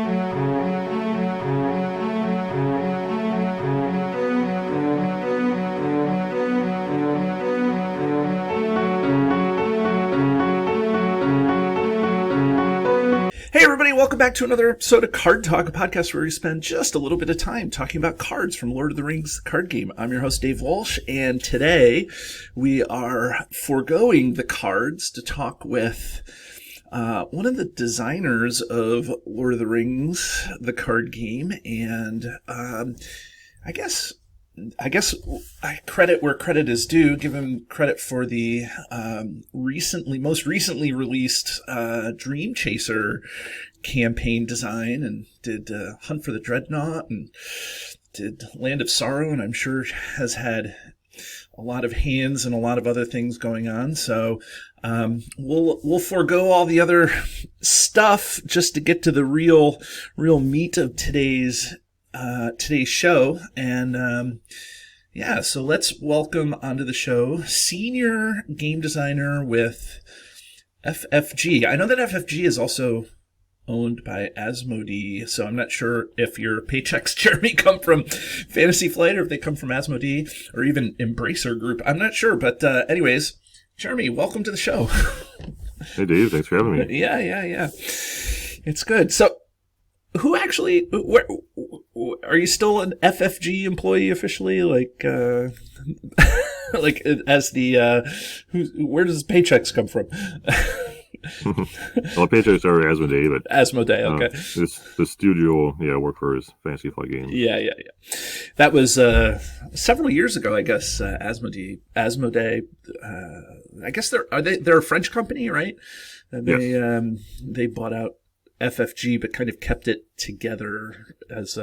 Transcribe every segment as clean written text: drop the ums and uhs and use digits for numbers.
Hey everybody, welcome back to another episode of Card Talk, a podcast where we spend just a little bit of time talking about cards from Lord of the Rings card game. I'm your host, Dave Walsh, and today we are foregoing the cards to talk with one of the designers of Lord of the Rings, the card game, and I guess I credit where credit is due. Give him credit for the most recently released Dream Chaser campaign design, and did Hunt for the Dreadnought, and did Land of Sorrow, and I'm sure has had a lot of hands and a lot of other things going on. So we'll forego all the other stuff just to get to the real meat of today's show. And so let's welcome onto the show senior game designer with FFG. I know that FFG is also owned by Asmodee, so I'm not sure if your paychecks, Jeremy, come from Fantasy Flight or if they come from Asmodee or even Embracer Group. I'm not sure, but anyways, Jeremy, welcome to the show. Hey Dave, thanks for having me. Yeah. It's good. So where are you still an FFG employee officially? Like as the where does paychecks come from? Well, paychecks are Asmodee, but Asmodee, okay. The studio, I work for is Fantasy Flight Games. Yeah. That was several years ago, I guess. Asmodee. I guess they're a French company, right? And yes. They bought out FFG, but kind of kept it together as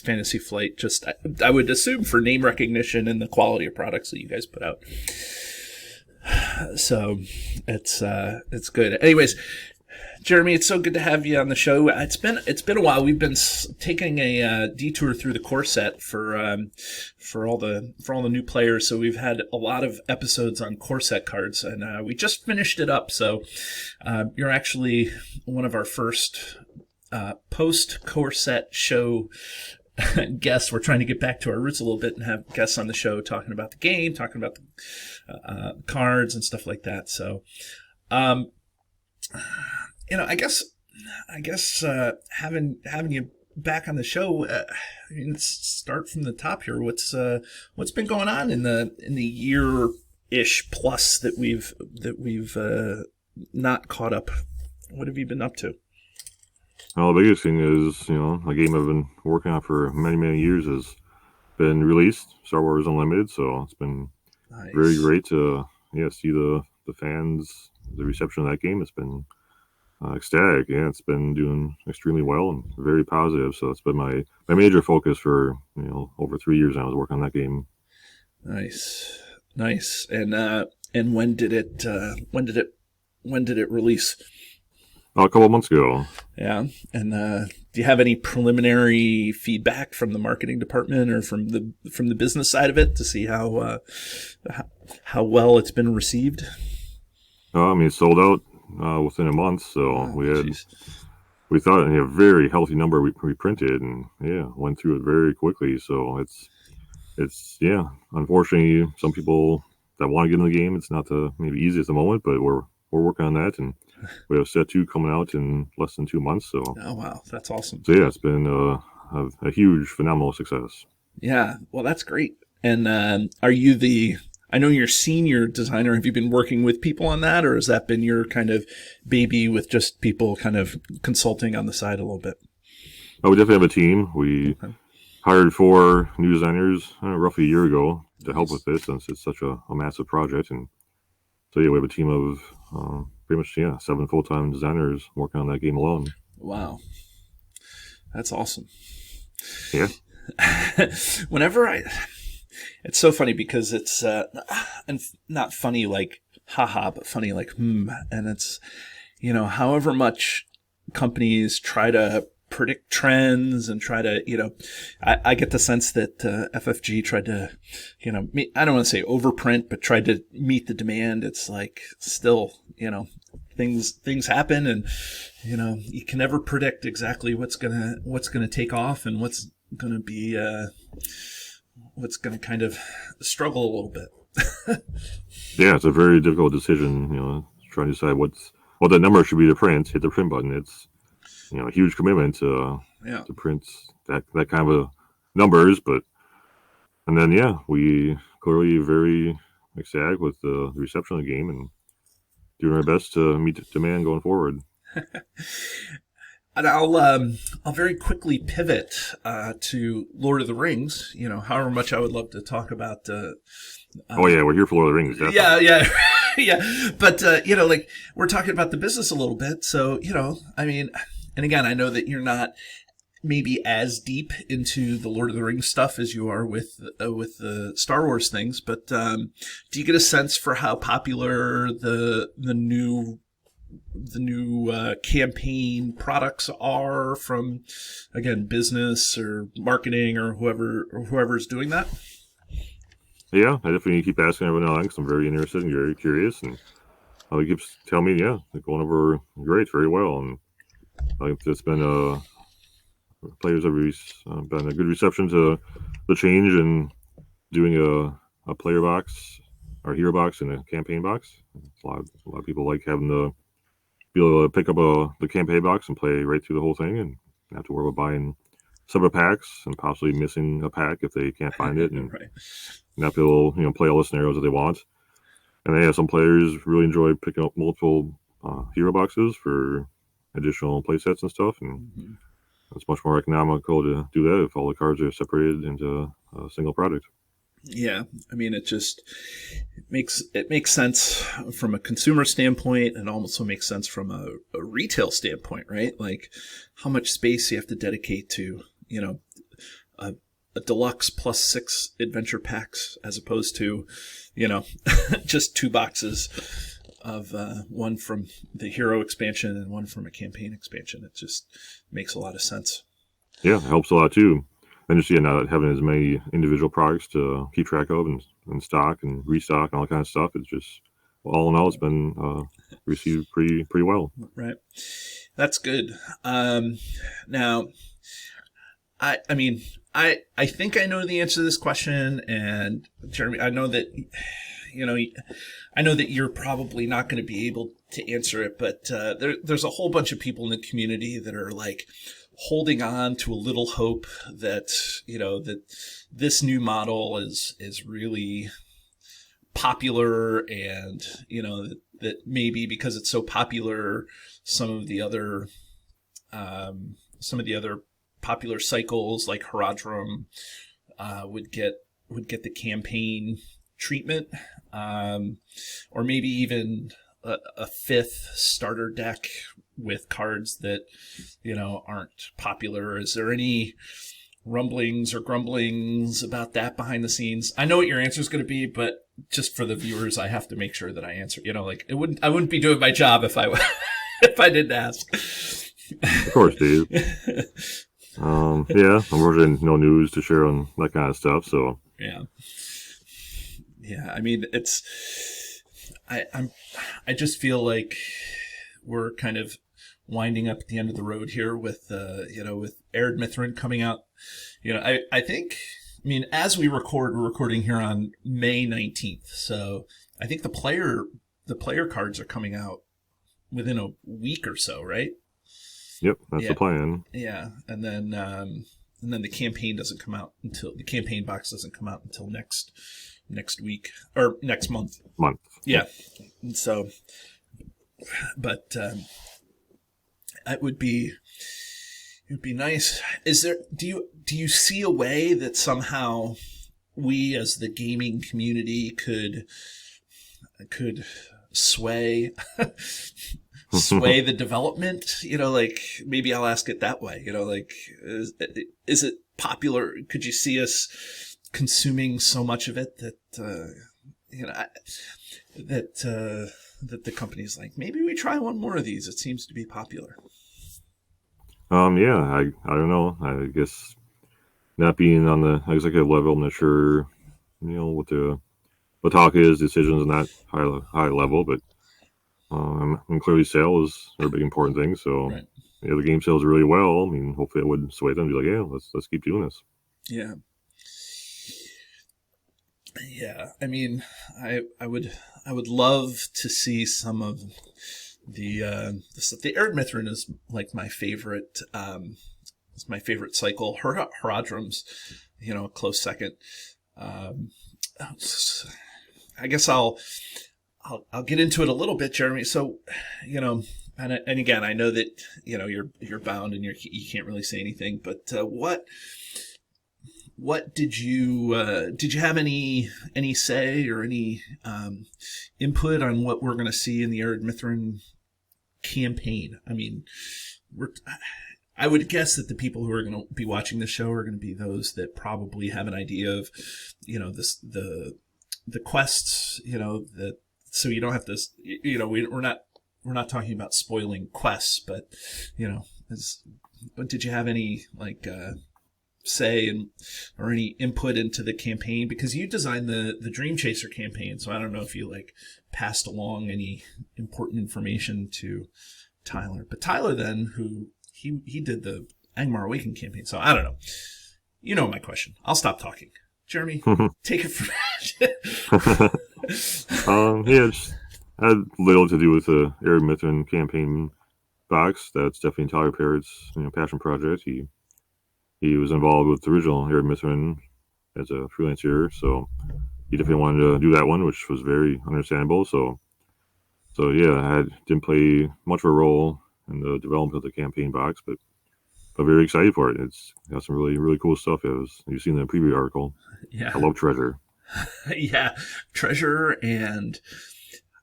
Fantasy Flight. Just I would assume for name recognition and the quality of products that you guys put out. So it's good. Anyways, Jeremy, it's so good to have you on the show. It's been a while. We've been taking a detour through the core set for all the new players. So we've had a lot of episodes on core set cards, and we just finished it up. So you're actually one of our first post core set show guests. We're trying to get back to our roots a little bit and have guests on the show talking about the game, talking about the cards and stuff like that. So, I guess having you back on the show, let's start from the top here. What's been going on in the year-ish plus that we've not caught up? What have you been up to? Well, the biggest thing is, a game I've been working on for many, many years has been released, Star Wars Unlimited, so it's been nice. Very great to see the fans, the reception of that game. It's been ecstatic. Yeah, it's been doing extremely well and very positive, so it's been my major focus for, over 3 years now. I was working on that game. Nice. And when did it release? A couple of months ago. Yeah, and do you have any preliminary feedback from the marketing department or from the business side of it to see how well it's been received? It sold out within a month, so we thought a very healthy number we printed, and went through it very quickly. So it's unfortunately some people that want to get in the game, it's not maybe easy at the moment, but we're working on that, and we have set 2 coming out in less than 2 months. So oh wow, that's awesome. So it's been a huge, phenomenal success. Yeah, well, that's great. And are you I know you're senior designer. Have you been working with people on that, or has that been your kind of baby with just people kind of consulting on the side a little bit? Oh, we definitely have a team. We hired 4 new designers roughly a year ago to help with this, since it's such a massive project. And so we have a team of pretty much 7 full-time designers working on that game alone. Wow, that's awesome. Yeah. It's so funny because it's and not funny like haha, but funny like and it's however much companies try to predict trends and try to, I get the sense that FFG tried to, I don't want to say overprint, but tried to meet the demand. It's like still, things happen, and you can never predict exactly what's gonna take off and what's gonna be what's gonna kind of struggle a little bit. Yeah, it's a very difficult decision. Trying to decide what that number should be to print. Hit the print button. It's a huge commitment to print that kind of numbers. And then we clearly very ecstatic with the reception of the game and doing our best to meet demand going forward. And I'll very quickly pivot to Lord of the Rings. However much I would love to talk about. We're here for Lord of the Rings. Definitely. Yeah. Yeah. But like we're talking about the business a little bit. So I mean, and again, I know that you're not maybe as deep into the Lord of the Rings stuff as you are with the Star Wars things. But do you get a sense for how popular the new campaign products are from, again, business or marketing or whoever's doing that? Yeah, I definitely keep asking everyone else because I'm very interested and very curious, and he keeps telling me, they're going over great, very well, and I think it's been players have been a good reception to the change and doing a player box or hero box and a campaign box. A lot of people like having the be able to pick up the campaign box and play right through the whole thing and not have to worry about buying separate packs and possibly missing a pack if they can't find it, and right. not be able to play all the scenarios that they want. And some players really enjoy picking up multiple hero boxes for additional play sets and stuff, and it's much more economical to do that if all the cards are separated into a single product. Yeah, I mean, it makes sense from a consumer standpoint, and also makes sense from a retail standpoint, right? Like how much space you have to dedicate to, a deluxe plus 6 adventure packs as opposed to, just 2 boxes of one from the hero expansion and one from a campaign expansion. It just makes a lot of sense. Yeah, it helps a lot too. And just not having as many individual products to keep track of and stock and restock and all that kind of stuff. It's just, all in all, it's been received pretty well. Right, that's good. Now, I think I know the answer to this question, and Jeremy, I know that you're probably not going to be able to answer it, but there's a whole bunch of people in the community that are like holding on to a little hope that that this new model is really popular, and that maybe because it's so popular, some of the other popular cycles like Herodrum would get the campaign treatment, or maybe even a 5th starter deck with cards that aren't popular. Is there any rumblings or grumblings about that behind the scenes? I know what your answer is going to be, but just for the viewers, I have to make sure that I answer. I wouldn't be doing my job if I if I didn't ask. Of course, Dave. Unfortunately, no news to share on that kind of stuff. So yeah. I mean, I just feel like we're kind of winding up at the end of the road here with with Ered Mithrin coming out. I think, as we record, we're recording here on May 19th. So I think the player cards are coming out within a week or so, right? Yep, that's the plan. Yeah, and then the campaign doesn't come out until the campaign box doesn't come out until next week or next month. Yeah. And so, but it would be nice. Do you see a way that somehow we as the gaming community could sway the development? Like maybe I'll ask it that way. Like is it popular? Could you see us consuming so much of it that that the company's like, maybe we try one more of these? It seems to be popular. I don't know. I guess not being on the executive level, I'm not sure, what the talk is, decisions on that high level, but And clearly sales are a big important thing. So Right. the game sells really well. I mean, hopefully it wouldn't sway them to be like, yeah, let's keep doing this. Yeah. Yeah. I mean, I would love to see some of the stuff. The Ered Mithrin is like my favorite. It's my favorite cycle. Herodrum's, a close second. Um, I guess I'll get into it a little bit, Jeremy. So, and again, I know that you're bound and you can't really say anything. But what did you have any say or any input on what we're going to see in the Ered Mithrin campaign? I mean, I would guess that the people who are going to be watching the show are going to be those that probably have an idea of, the quests, that, so you don't have to, we're not talking about spoiling quests, but, but did you have any say or any input into the campaign? Because you designed the Dream Chaser campaign, so I don't know if you passed along any important information to Tyler. But Tyler then, who he did the Angmar Awakened campaign, so I don't know. You know my question. I'll stop talking. Jeremy, take it from Yeah, just had little to do with the Ered Mithrin campaign box. That's definitely Tyler Parrott's passion project. He was involved with the original Ered Mithrin as a freelancer, so he definitely wanted to do that one, which was very understandable. So yeah, I didn't play much of a role in the development of the campaign box, but very excited for it. It's got some really, really cool stuff. You've seen the preview article. Yeah. I love Treasure. Yeah, Treasure, and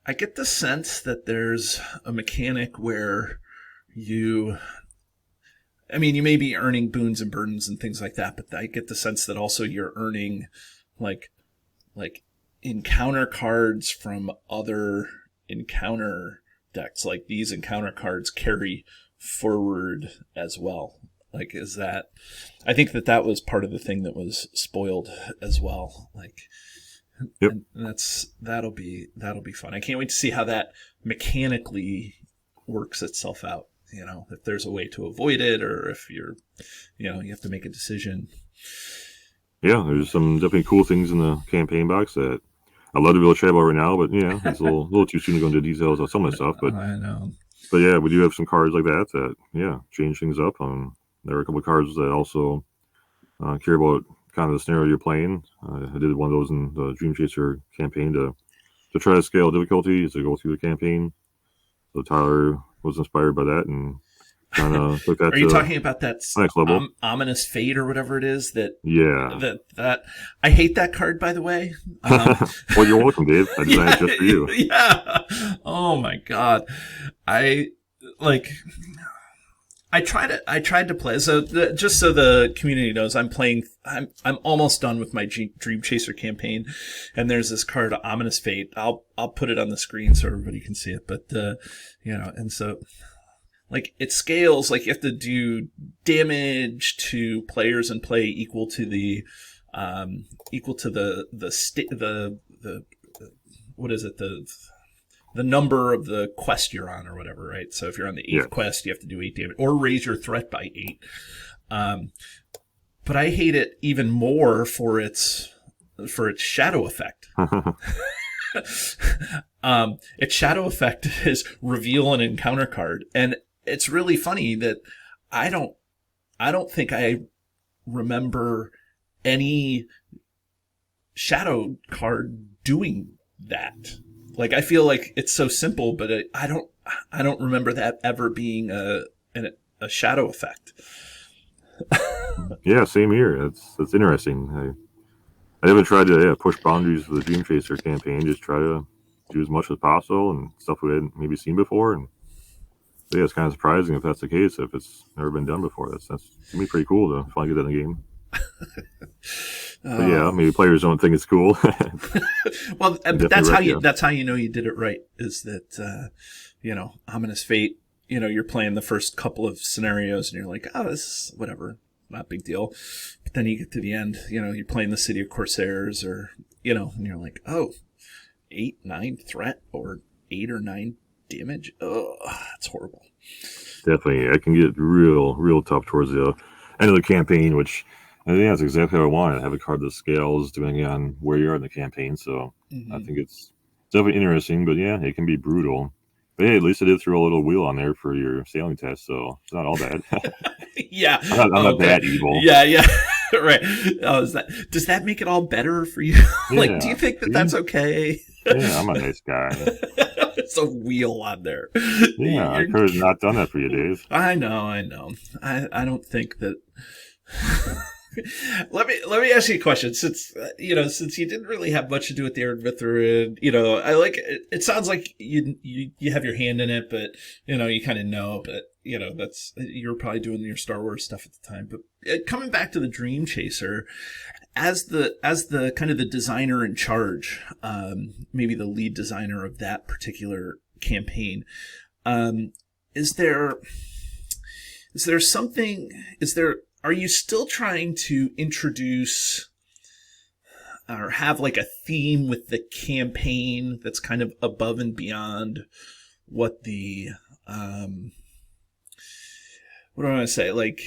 I get the sense that there's a mechanic where you may be earning boons and burdens and things like that, but I get the sense that also you're earning like encounter cards from other encounter decks. Like these encounter cards carry forward as well. Is that? I think that was part of the thing that was spoiled as well. Yep. And that'll be fun. I can't wait to see how that mechanically works itself out. If there's a way to avoid it, or if you have to make a decision. Yeah, there's some definitely cool things in the campaign box that I'd love to be able to chat about right now, but it's a little too soon to go into details on some of the stuff. But I know. But yeah, we do have some cards like that change things up. There are a couple of cards that also care about kind of the scenario you're playing. I did one of those in the Dream Chaser campaign to try to scale difficulty as I go through the campaign. So Tyler was inspired by that and kind of took that. Are you talking about that next level? Ominous Fate or whatever it is? That I hate that card, by the way. Well, you're welcome, Dave. I designed it just for you. Yeah. Oh my God. I tried to play. So just so the community knows, I'm almost done with my Dream Chaser campaign, and there's this card, Ominous Fate. I'll put it on the screen so everybody can see it. But and so it scales. You have to do damage to players and play equal to the what is it, the number of the quest you're on or whatever, right? So if you're on the 8th quest, you have to do 8 damage or raise your threat by 8. But I hate it even more for its shadow effect. Its shadow effect is reveal an encounter card, and it's really funny that I don't think I remember any shadow card doing that. I feel like it's so simple, but I don't remember that ever being a shadow effect. Yeah, same here. That's interesting. I haven't tried to push boundaries for the Dream Chaser campaign. Just try to do as much as possible and stuff we hadn't maybe seen before. And it's kind of surprising if that's the case. If it's never been done before, that's gonna be pretty cool to finally get that in the game. But maybe players don't think it's cool. Well, but that's how you know you did it right. Is that Ominous Fate? You're playing the first couple of scenarios and you're like, oh, this is whatever, not a big deal. But then you get to the end, you're playing the City of Corsairs, or and you're like, oh, 8, 9 threat or 8 or 9 damage. Oh, that's horrible. Definitely, it can get real tough towards the end of the campaign, which I think that's exactly what I wanted. To have a card that scales depending on where you are in the campaign. So I think it's definitely interesting, but yeah, it can be brutal. But hey, at least I did throw a little wheel on there for your sailing test, so it's not all bad. Yeah, I'm not that evil. Yeah, right. Oh, does that make it all better for you? Like, do you think that that's okay? Yeah, I'm a nice guy. It's a wheel on there. Yeah, I could have not done that for you, Dave. I know. I don't think that. Let me ask you a question. Since since you didn't really have much to do with the Ered Mithrin, I like it. It sounds like you have your hand in it, but you kind of know. But that's you're probably doing your Star Wars stuff at the time. But coming back to the Dream Chaser, as the kind of the designer in charge, maybe the lead designer of that particular campaign, is there something? Are you still trying to introduce or have like a theme with the campaign that's kind of above and beyond what the what do I want to say? Like,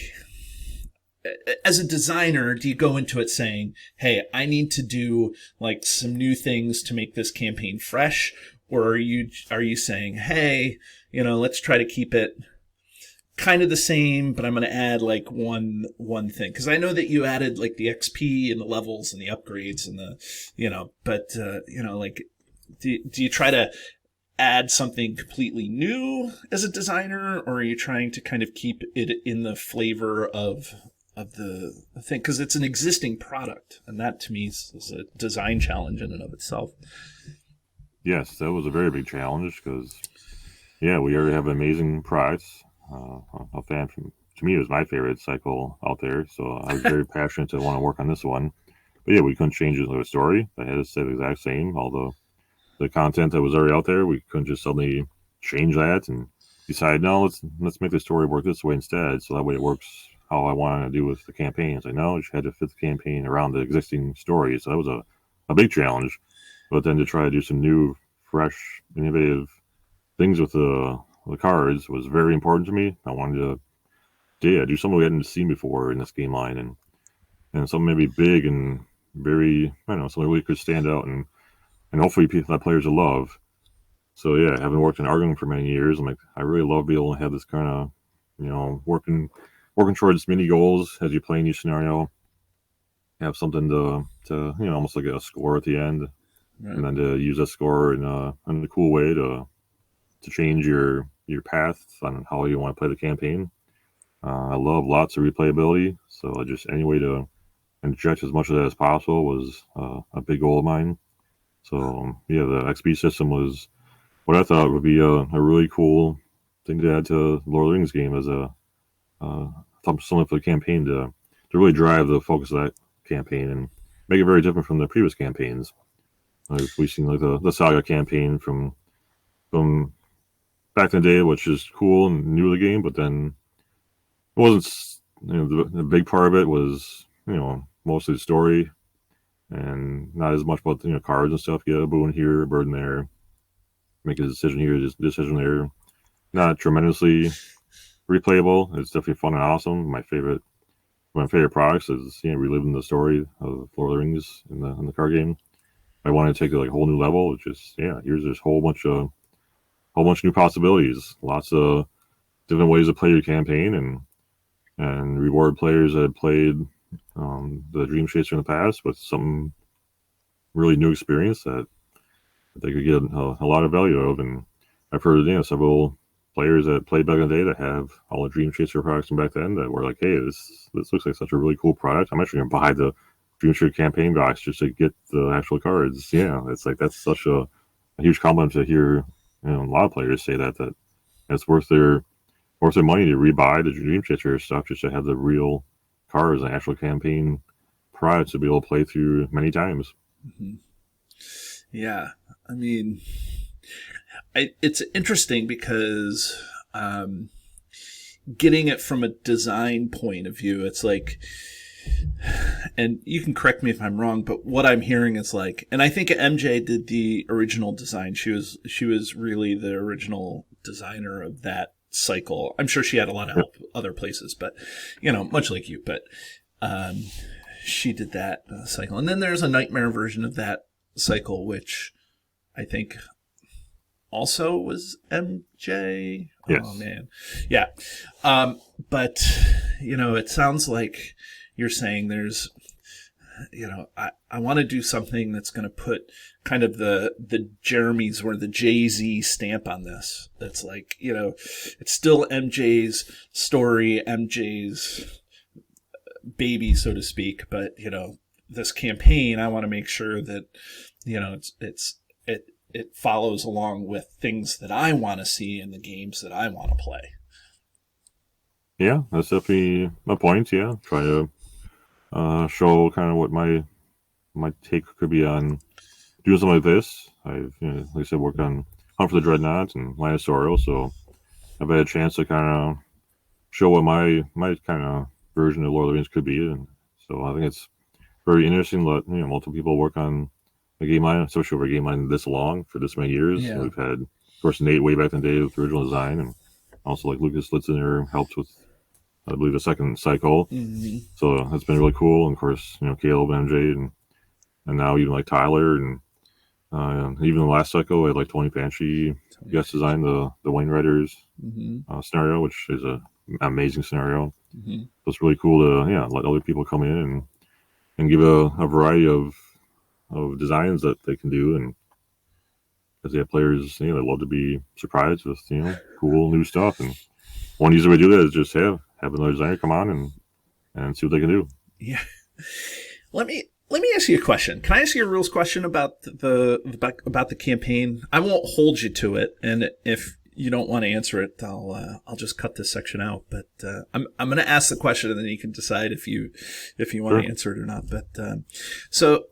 as a designer, do you go into it saying, hey, I need to do like some new things to make this campaign fresh? Or are you saying, hey, let's try to keep it kind of the same, but I'm going to add like one thing, because I know that you added like the XP and the levels and the upgrades and the but like do you try to add something completely new as a designer, or are you trying to kind of keep it in the flavor of the thing, because it's an existing product, and that to me is a design challenge in and of itself. Yes, that was a very big challenge because we already have amazing products. A fan to me, it was my favorite cycle out there, so I was very passionate to want to work on this one. But yeah, we couldn't change the story. I had to stay the exact same. Although the content that was already out there, we couldn't just suddenly change that and decide, no, let's make the story work this way instead, so that way it works how I wanted to do with the campaigns. I know you had to fit the campaign around the existing story, so that was a big challenge. But then to try to do some new, fresh, innovative things with the cards was very important to me. I wanted to do something we hadn't seen before in this game line, and something maybe big and very, I don't know, something we could stand out and hopefully that players will love. So yeah, having worked in Argon for many years, I'm like, I really love being able to have this kind of, working towards mini goals as you play in each scenario. Have something to almost like a score at the end, right. And then to use that score in a cool way to change your path on how you want to play the campaign. I love lots of replayability, so just any way to inject as much of that as possible was a big goal of mine. So the XP system was what I thought would be a really cool thing to add to Lord of the Rings game as something for the campaign to really drive the focus of that campaign and make it very different from the previous campaigns. We've seen like the Saga campaign from back in the day, which is cool and new to the game, but then it wasn't. The big part of it was mostly the story, and not as much about cards and stuff. Get a boon here, a burden there, make a decision here, decision there. Not tremendously replayable. It's definitely fun and awesome. My favorite products is reliving the story of Lord of the Rings in the card game. I want to take it like a whole new level. It's just here's this whole bunch of new possibilities, lots of different ways to play your campaign, and reward players that have played the Dream Chaser in the past with some really new experience that they could get a lot of value of. And I've heard several players that played back in the day that have all the Dream Chaser products from back then that were like, hey, this looks like such a really cool product. I'm actually going to buy the Dream Chaser campaign box just to get the actual cards. Yeah, it's like that's such a huge compliment to hear a lot of players say that it's worth their money to rebuy the Dream Chaser stuff just to have the real cards and actual campaign products to be able to play through many times. Mm-hmm. Yeah, I mean, it's interesting because getting it from a design point of view, it's like and you can correct me if I'm wrong, but what I'm hearing is like, and I think MJ did the original design. She was really the original designer of that cycle. I'm sure she had a lot of help other places, but much like you, but she did that cycle. And then there's a Nightmare version of that cycle, which I think also was MJ. Yes. Oh man. Yeah. But it sounds like you're saying there's, I want to do something that's going to put kind of the Jeremy's or the Jay-Z stamp on this. That's like, it's still MJ's story, MJ's baby, so to speak. But, this campaign, I want to make sure that, it follows along with things that I want to see in the games that I want to play. Yeah, that's definitely my point. Yeah, try to show kind of what my take could be on doing something like this. I've, like I said, worked on Hunt for the Dreadnought and Liosaurial, so I've had a chance to kind of show what my kind of version of Lord of the Rings could be, and so I think it's very interesting that multiple people work on a game line, especially over a game line this long for this many years. Yeah. We've had, of course, Nate way back in the day with the original design, and also like Lucas Litzner helped with, I believe, the second cycle. Mm-hmm. So that's been really cool. And of course, Caleb, MJ, and now even like Tyler, and even the last cycle, we had like Tony Banshee guest design the Wayne Riders scenario, which is an amazing scenario. Mm-hmm. So it's really cool to let other people come in and give a variety of designs that they can do, and because they have players, they love to be surprised with cool new stuff. And one easy way to do that is just have another designer come on and see what they can do. Yeah. Let me ask you a question. Can I ask you a rules question about the campaign? I won't hold you to it, and if you don't want to answer it, I'll just cut this section out. But I'm going to ask the question, and then you can decide if you want to answer it or not. But so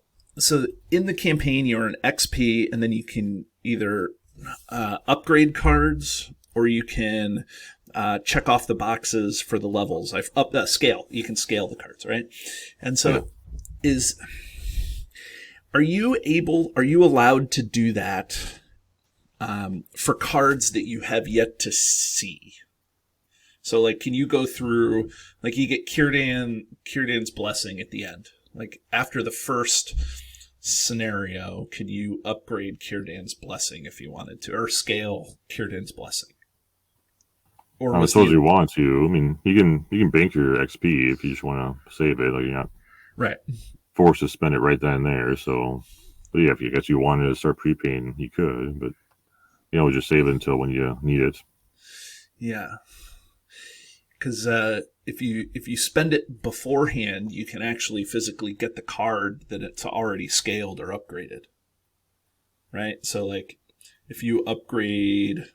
in the campaign, you're an XP, and then you can either upgrade cards, or you can check off the boxes for the levels. I've upped that scale. You can scale the cards, right? And so are you allowed to do that for cards that you have yet to see? So like, can you go through, like you get Círdan's Blessing at the end. Like after the first scenario, can you upgrade Círdan's Blessing if you wanted to, or scale Círdan's Blessing? Or I suppose you want to. I mean, you can bank your XP if you just want to save it. Like you're not forced to spend it right then and there. So, but yeah, if you guess you wanted to start prepaying, you could. But just save it until when you need it. Yeah, because if you spend it beforehand, you can actually physically get the card that it's already scaled or upgraded. Right. So like, if you upgrade,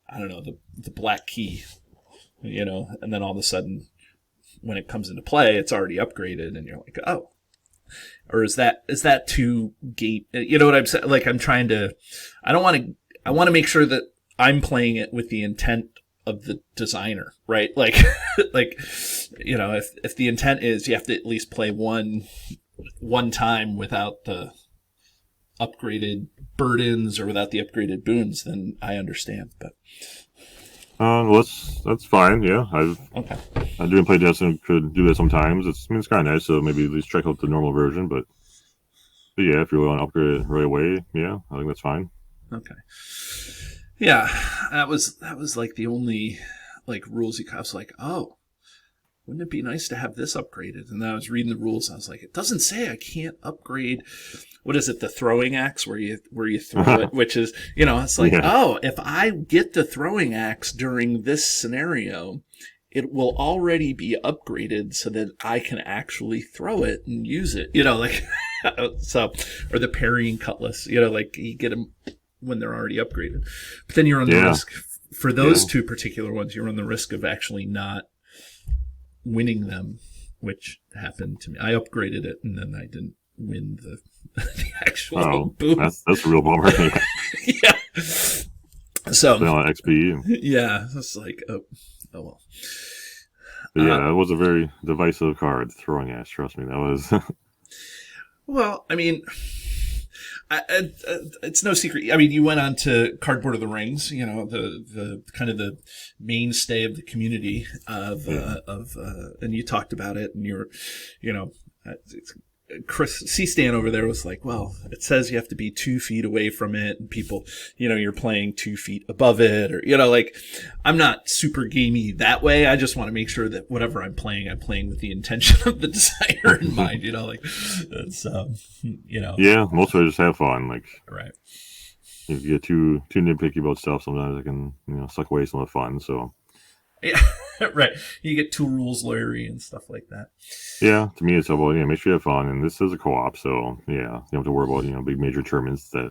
I don't know, the Black Key, and then all of a sudden when it comes into play, it's already upgraded, and you're like, oh. Or is that too gate? You know what I'm saying? Like I want to make sure that I'm playing it with the intent of the designer, right? Like, if the intent is you have to at least play one time without the upgraded burdens or without the upgraded boons, then I understand. But well, that's fine. Yeah, I do play Destiny. Could do that sometimes. It's kind of nice. So maybe at least check out the normal version. But yeah, if you want to upgrade it right away, yeah, I think that's fine. Okay. Yeah, that was like the only like rules I was like, oh, wouldn't it be nice to have this upgraded? And then I was reading the rules, and I was like, it doesn't say I can't upgrade. What is it? The throwing axe where you throw it, which is, it's like, oh, if I get the throwing axe during this scenario, it will already be upgraded so that I can actually throw it and use it, so, or the parrying cutlass, like you get them when they're already upgraded. But then you're on the risk for those two particular ones. You're on the risk of actually not winning them, which happened to me. I upgraded it and then I didn't win the actual boom. That's a real bummer. Yeah. So XP. Yeah, it's like oh well. But yeah, that was a very divisive card, throwing axe. Trust me, that was. Well, I mean, it's no secret. I mean, you went on to Cardboard of the Rings, the kind of the mainstay of the community and you talked about it, and Chris C-Stan over there was like, well, it says you have to be 2 feet away from it, and people, you're playing 2 feet above it, or, like, I'm not super gamey that way. I just want to make sure that whatever I'm playing with the intention of the designer in mind, like, it's, Yeah, most of it just have fun. Like, right. If you get too nitpicky about stuff, sometimes it can, suck away some of the fun, so. Yeah, right. You get too rules lawyery and stuff like that. Yeah, to me it's about make sure you have fun, and this is a co-op, so yeah, you don't have to worry about big major tournaments that,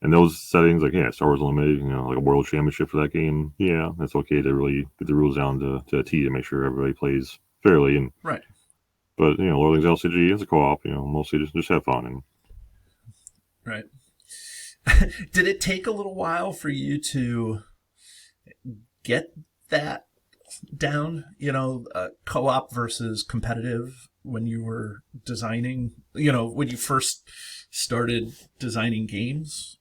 and those settings like Star Wars Unlimited, like a world championship for that game. Yeah, that's okay to really get the rules down to a T to make sure everybody plays fairly, and right. But Lord of the Rings LCG is a co-op, mostly just have fun and right. Did it take a little while for you to get that down, co-op versus competitive when you were designing, when you first started designing games?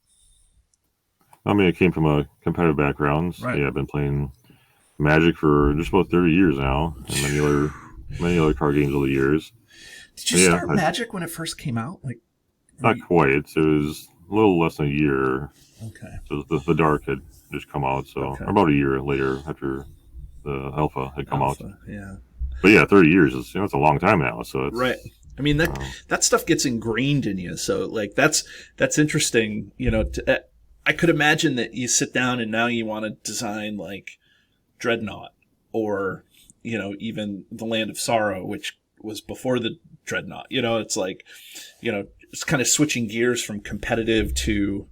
I mean, it came from a competitive background. Right. Yeah, I've been playing Magic for just about 30 years now, and many other card games over the years. Did you start Magic when it first came out? Like, not quite. It was a little less than a year. Okay. So the Dark had just come out, so about a year later after the Alpha had come out. Yeah. But yeah, 30 years is it's a long time now. So it's, right. I mean that stuff gets ingrained in you. So like that's interesting. I could imagine that you sit down and now you want to design like Dreadnought or even the Land of Sorrow, which was before the Dreadnought. It's like it's kind of switching gears from competitive to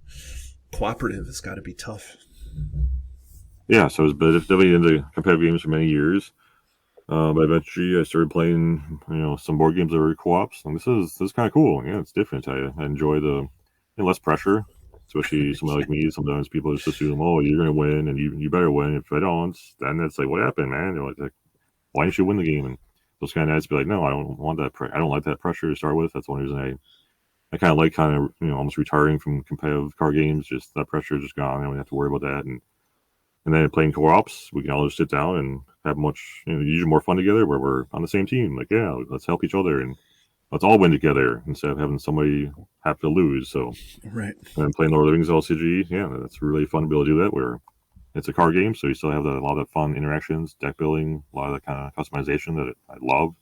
cooperative has got to be tough. Yeah, so I was definitely into competitive games for many years. But eventually I started playing, some board games that were co-ops. And this is kind of cool. Yeah, it's different. I enjoy the less pressure, especially somebody like me. Sometimes people just assume, oh, you're going to win and you better win. If I don't, then it's like, what happened, man? They're like, why didn't you win the game? And those kind of nights be like, no, I don't want that. I don't like that pressure to start with. That's one reason I kind of like almost retiring from competitive card games. Just that pressure is just gone. I don't have to worry about that. And then playing co-ops, we can all just sit down and have much, usually more fun together where we're on the same team. Like, yeah, let's help each other and let's all win together instead of having somebody have to lose. So, right. And playing Lord of the Rings LCG, yeah, that's really fun to be able to do that where it's a card game. So you still have a lot of fun interactions, deck building, a lot of that kind of customization that I love.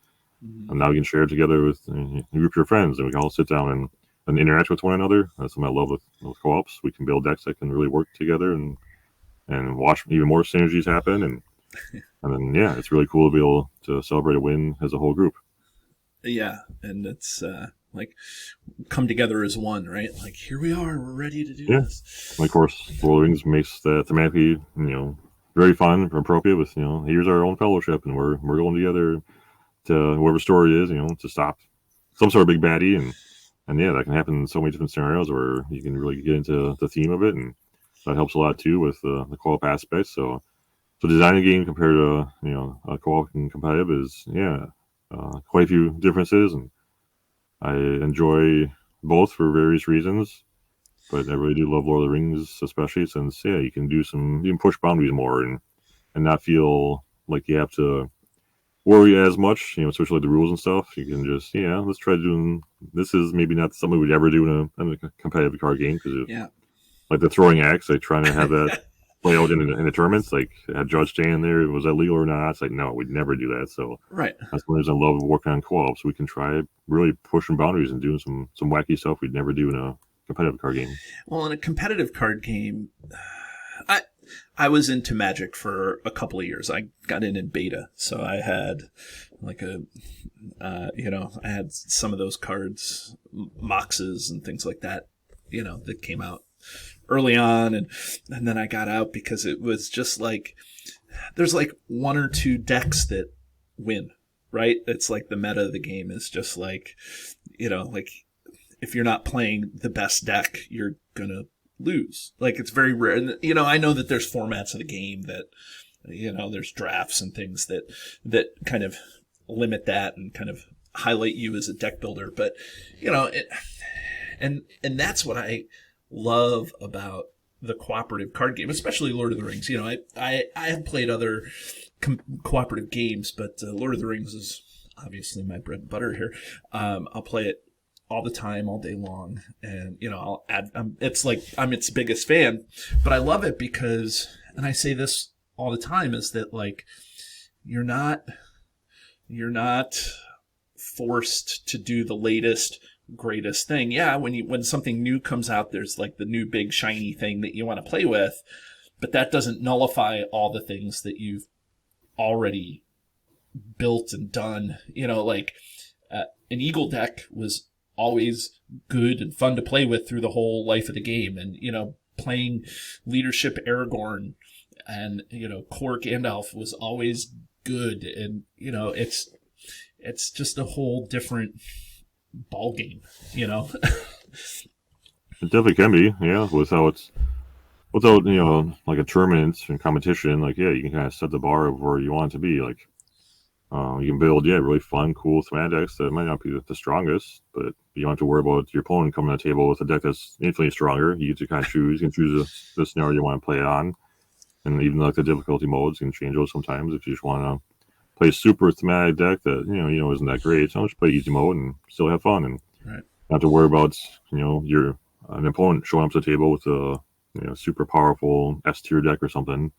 Mm-hmm. And now you can share it together with a group of your friends and we can all sit down and interact with one another. That's what I love with co-ops. We can build decks that can really work together and watch even more synergies happen, and then it's really cool to be able to celebrate a win as a whole group. Yeah, and it's like come together as one, right? Like here we are, we're ready to do this. And of course, Lord of the Rings makes that thematically, very fun and appropriate. With here's our own fellowship, and we're going together to whatever story is, to stop some sort of big baddie, and that can happen in so many different scenarios where you can really get into the theme of it and. That helps a lot too with the co-op aspect. So designing a game compared to a co-op and competitive is quite a few differences, and I enjoy both for various reasons. But I really do love Lord of the Rings, especially since you can push boundaries more and not feel like you have to worry as much. Especially the rules and stuff. You can just let's try doing this. Is maybe not something we'd ever do in a competitive card game because like the throwing axe, like trying to have that play out in the tournaments, like a judge standing there, was that legal or not? It's like, no, we'd never do that. So right. That's one reason I love working on co-ops. We can try really pushing boundaries and doing some wacky stuff we'd never do in a competitive card game. Well, in a competitive card game, I was into Magic for a couple of years. I got in beta, so I had like I had some of those cards, Moxes and things like that, that came out early on, and then I got out because it was just like there's like one or two decks that win, right? It's like the meta of the game is just like like if you're not playing the best deck, you're gonna lose. Like it's very rare. And I know that there's formats of the game that there's drafts and things that kind of limit that and kind of highlight you as a deck builder. But, and that's what I love about the cooperative card game, especially Lord of the Rings. I have played other cooperative games, but Lord of the Rings is obviously my bread and butter here. I'll play it all the time, all day long, and I'll add. It's like I'm its biggest fan, but I love it because, and I say this all the time, is that like you're not forced to do the latest greatest thing. Yeah, when something new comes out, there's like the new big shiny thing that you want to play with, but that doesn't nullify all the things that you've already built and done. An Eagle deck was always good and fun to play with through the whole life of the game, and playing leadership Aragorn and core Gandalf was always good, and it's just a whole different ball game. It definitely can be, yeah. Without like a tournament and competition, like you can kind of set the bar of where you want it to be. Like you can build really fun, cool thematic decks that might not be the strongest, but you don't have to worry about your opponent coming to the table with a deck that's infinitely stronger. You get to kind of choose. You can choose the scenario you want to play on, and even like the difficulty modes, you can change those sometimes if you just want to play a super thematic deck that isn't that great. So just play easy mode and still have fun, and right. Not to worry about your an opponent showing up to the table with a super powerful S tier deck or something.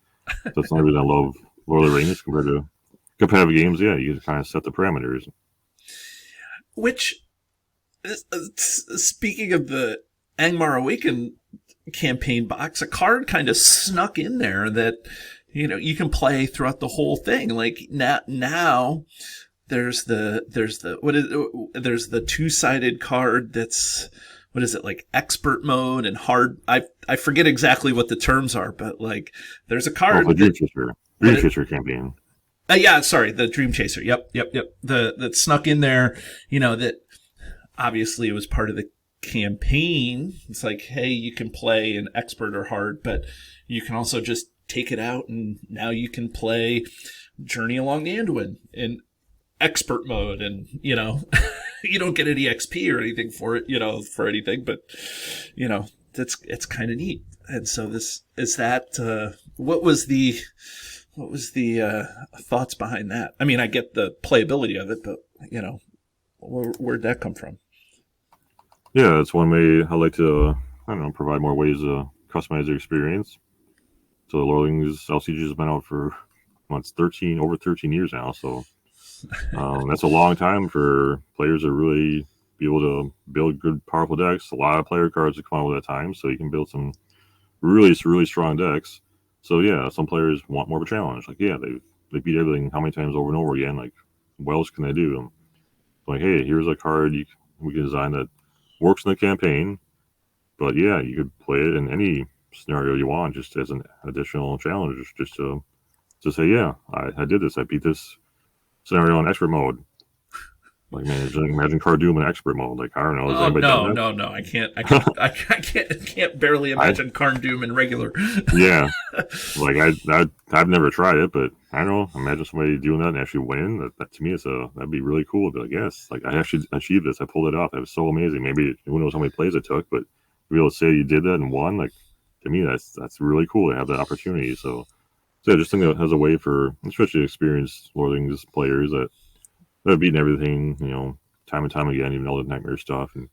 That's the only reason I love Lord of the Rings compared to competitive games. Yeah, you kind of set the parameters. Which, speaking of the Angmar Awaken campaign box, a card kind of snuck in there that you can play throughout the whole thing. Like now there's the two-sided card that's, what is it, like expert mode and hard. I forget exactly what the terms are, but like there's a card. The Dream Chaser campaign. Yeah, sorry, the Dream Chaser. Yep. That snuck in there. That obviously it was part of the campaign. It's like, hey, you can play an expert or hard, but you can also just take it out, and now you can play Journey Along the Anduin in expert mode, and you don't get any XP or anything for it, for anything, but it's kind of neat. And so this is that. What was the thoughts behind that? I mean, I get the playability of it, but where'd that come from? Yeah, it's one way I like to provide more ways to customize your experience. So the Lord of the Rings LCG has been out for over 13 years now. So that's a long time for players to really be able to build good, powerful decks. A lot of player cards that come out at that time, so you can build some really strong decks. So yeah, some players want more of a challenge. Like they beat everything how many times over and over again. Like what else can they do? Like, hey, here's a card we can design that works in the campaign, but yeah, you could play it in any scenario you want, just as an additional challenge, just to say, yeah, I did this. I beat this scenario in expert mode. Like, man, imagine Cardoom in expert mode. Like, I don't know. No. I can't barely imagine Cardoom in regular. Yeah. Like, I've never tried it, but I don't know. Imagine somebody doing that and actually winning. That to me, that'd be really cool. To be like, yes, like, I actually achieved this. I pulled it off. It was so amazing. Maybe who knows how many plays it took, but to be able to say you did that and won, like, to me, that's really cool to have that opportunity. So I just think that has a way for, especially experienced Lord of the Rings players that have beaten everything, time and time again, even all the nightmare stuff. And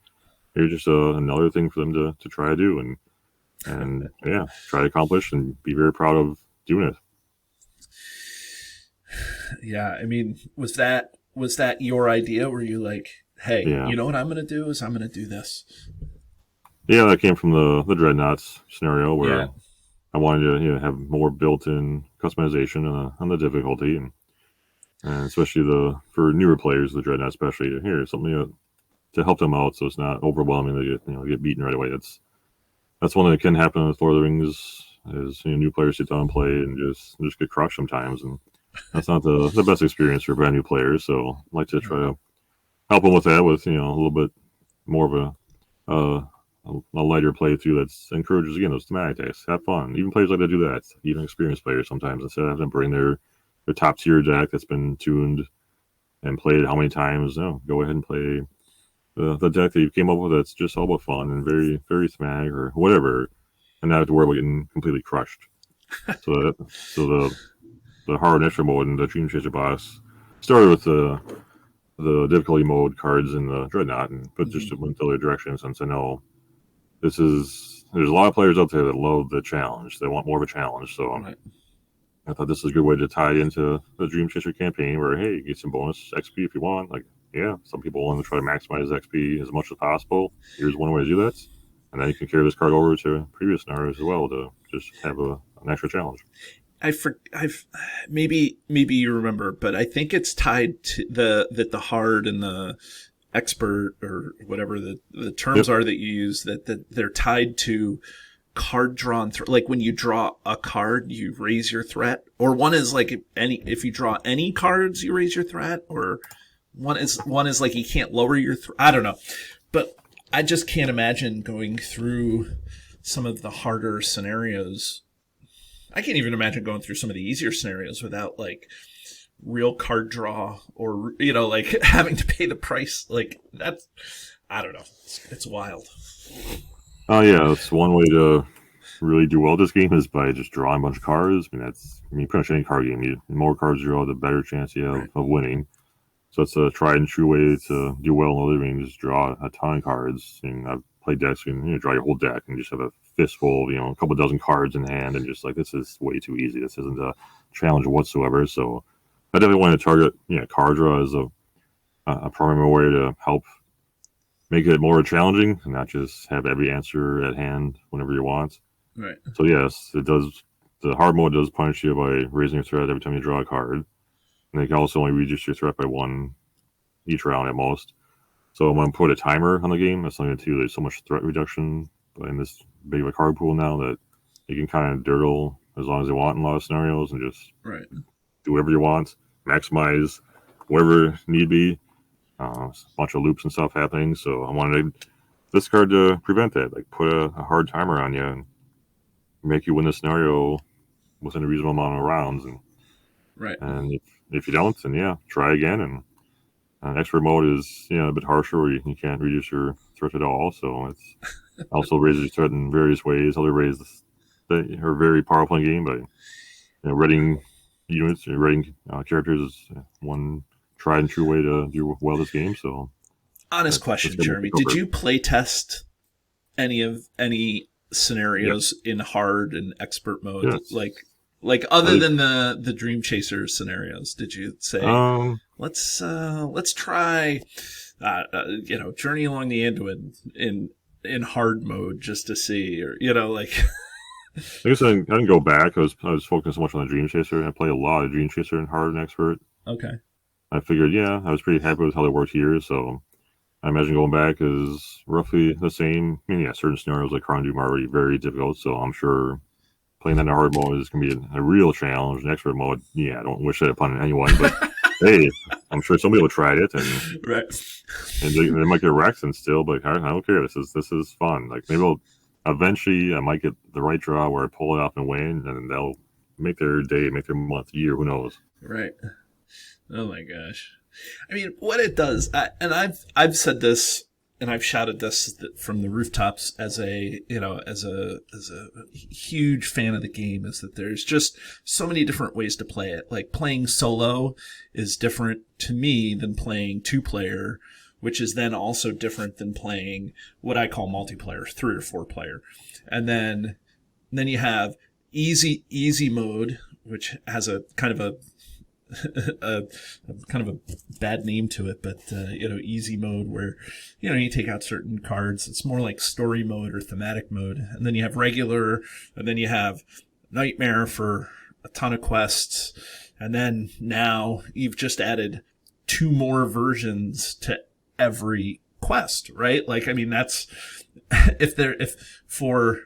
here's just another thing for them to try to do and yeah, try to accomplish and be very proud of doing it. Yeah, I mean, was that your idea? Were you like, hey, you know what I'm going to do is I'm going to do this? Yeah, that came from the Dreadnoughts scenario where I wanted to have more built-in customization on the difficulty, and especially for newer players, the Dreadnought especially, here's something to help them out so it's not overwhelming. They get beaten right away. That's one that can happen with Lord of the Rings. Is new players sit down and play and just get crushed sometimes, and that's not the best experience for brand new players. So I like to try to help them with that, with a little bit more of a lighter playthrough that's encourages again those thematic decks. Have fun. Even players like to do that. Even experienced players sometimes, instead of having to bring their top tier deck that's been tuned and played how many times. No, go ahead and play the deck that you came up with. That's just all about fun and very thematic or whatever, and not have to worry about getting completely crushed. So the hard extra mode and the Dream Chaser boss started with the difficulty mode cards in the Dreadnought, but just went the other direction, since I know there's a lot of players out there that love the challenge. They want more of a challenge. So I thought this is a good way to tie into the Dream Chaser campaign where, hey, you get some bonus XP if you want. Like, yeah, some people want to try to maximize XP as much as possible. Here's one way to do that. And then you can carry this card over to previous scenarios as well to just have an extra challenge. Maybe you remember, but I think it's tied to the hard and the expert or whatever the terms are that you use, that they're tied to card drawn like when you draw a card, you raise your threat, or one is like if you draw any cards, you raise your threat, or one is like you can't lower your I don't know, but I just can't imagine going through some of the harder scenarios. I can't even imagine going through some of the easier scenarios without like real card draw, or like having to pay the price. Like that's, I don't know. It's wild. Oh yeah, that's one way to really do well this game is by just drawing a bunch of cards. I mean, pretty much any card game, the more cards you draw, the better chance you have of winning. So it's a tried and true way to do well in the living room. Just draw a ton of cards. And I've played decks and draw your whole deck and just have a fistful, a couple dozen cards in hand, and just like, this is way too easy. This isn't a challenge whatsoever. So I definitely want to target card draw as a primary way to help make it more challenging and not just have every answer at hand whenever you want. Right. So yes, it does. The hard mode does punish you by raising your threat every time you draw a card. And they can also only reduce your threat by one each round at most. So I'm going to put a timer on the game. That's something too. There's so much threat reduction in this big of a card pool now that you can kind of dirtle as long as you want in a lot of scenarios and just do whatever you want, maximize wherever need be. A bunch of loops and stuff happening. So I wanted this card to prevent that. Like put a hard timer on you and make you win the scenario within a reasonable amount of rounds. And if you don't, then try again. And expert mode is a bit harsher, where you can't reduce your threat at all. So it's also raises your threat in various ways. Other ways that are very powerful in the game, but reading units, reading characters is one tried and true way to do well this game. So, honest question, Jeremy, did you play test any scenarios in hard and expert mode? Yes. Like other than the Dream Chaser scenarios, did you say let's try Journey Along the Anduin in hard mode just to see, or like. I guess I didn't go back. I was focusing so much on the Dream Chaser. I played a lot of Dream Chaser in hard and expert. Okay. I figured, I was pretty happy with how they worked here. So I imagine going back is roughly the same. I mean, certain scenarios like Crown Doom are already very difficult. So I'm sure playing that in hard mode is going to be a real challenge. In expert mode, I don't wish that upon anyone, but hey, I'm sure somebody will try it and they might get wrecked and still, but I don't care. This is fun. Like maybe eventually I might get the right draw where I pull it off and win, and they'll make their day, make their month, year, who knows? Right. Oh my gosh. I mean, what it does, and I've said this, and I've shouted this from the rooftops as a huge fan of the game, is that there's just so many different ways to play it. Like playing solo is different to me than playing 2-player, which is then also different than playing what I call multiplayer, 3 or 4 player. And then you have easy mode, which has a kind of a bad name to it, but easy mode where you take out certain cards. It's more like story mode or thematic mode. And then you have regular, and then you have nightmare for a ton of quests. And then now you've just added 2 more versions to every quest, right? Like, I mean, that's if for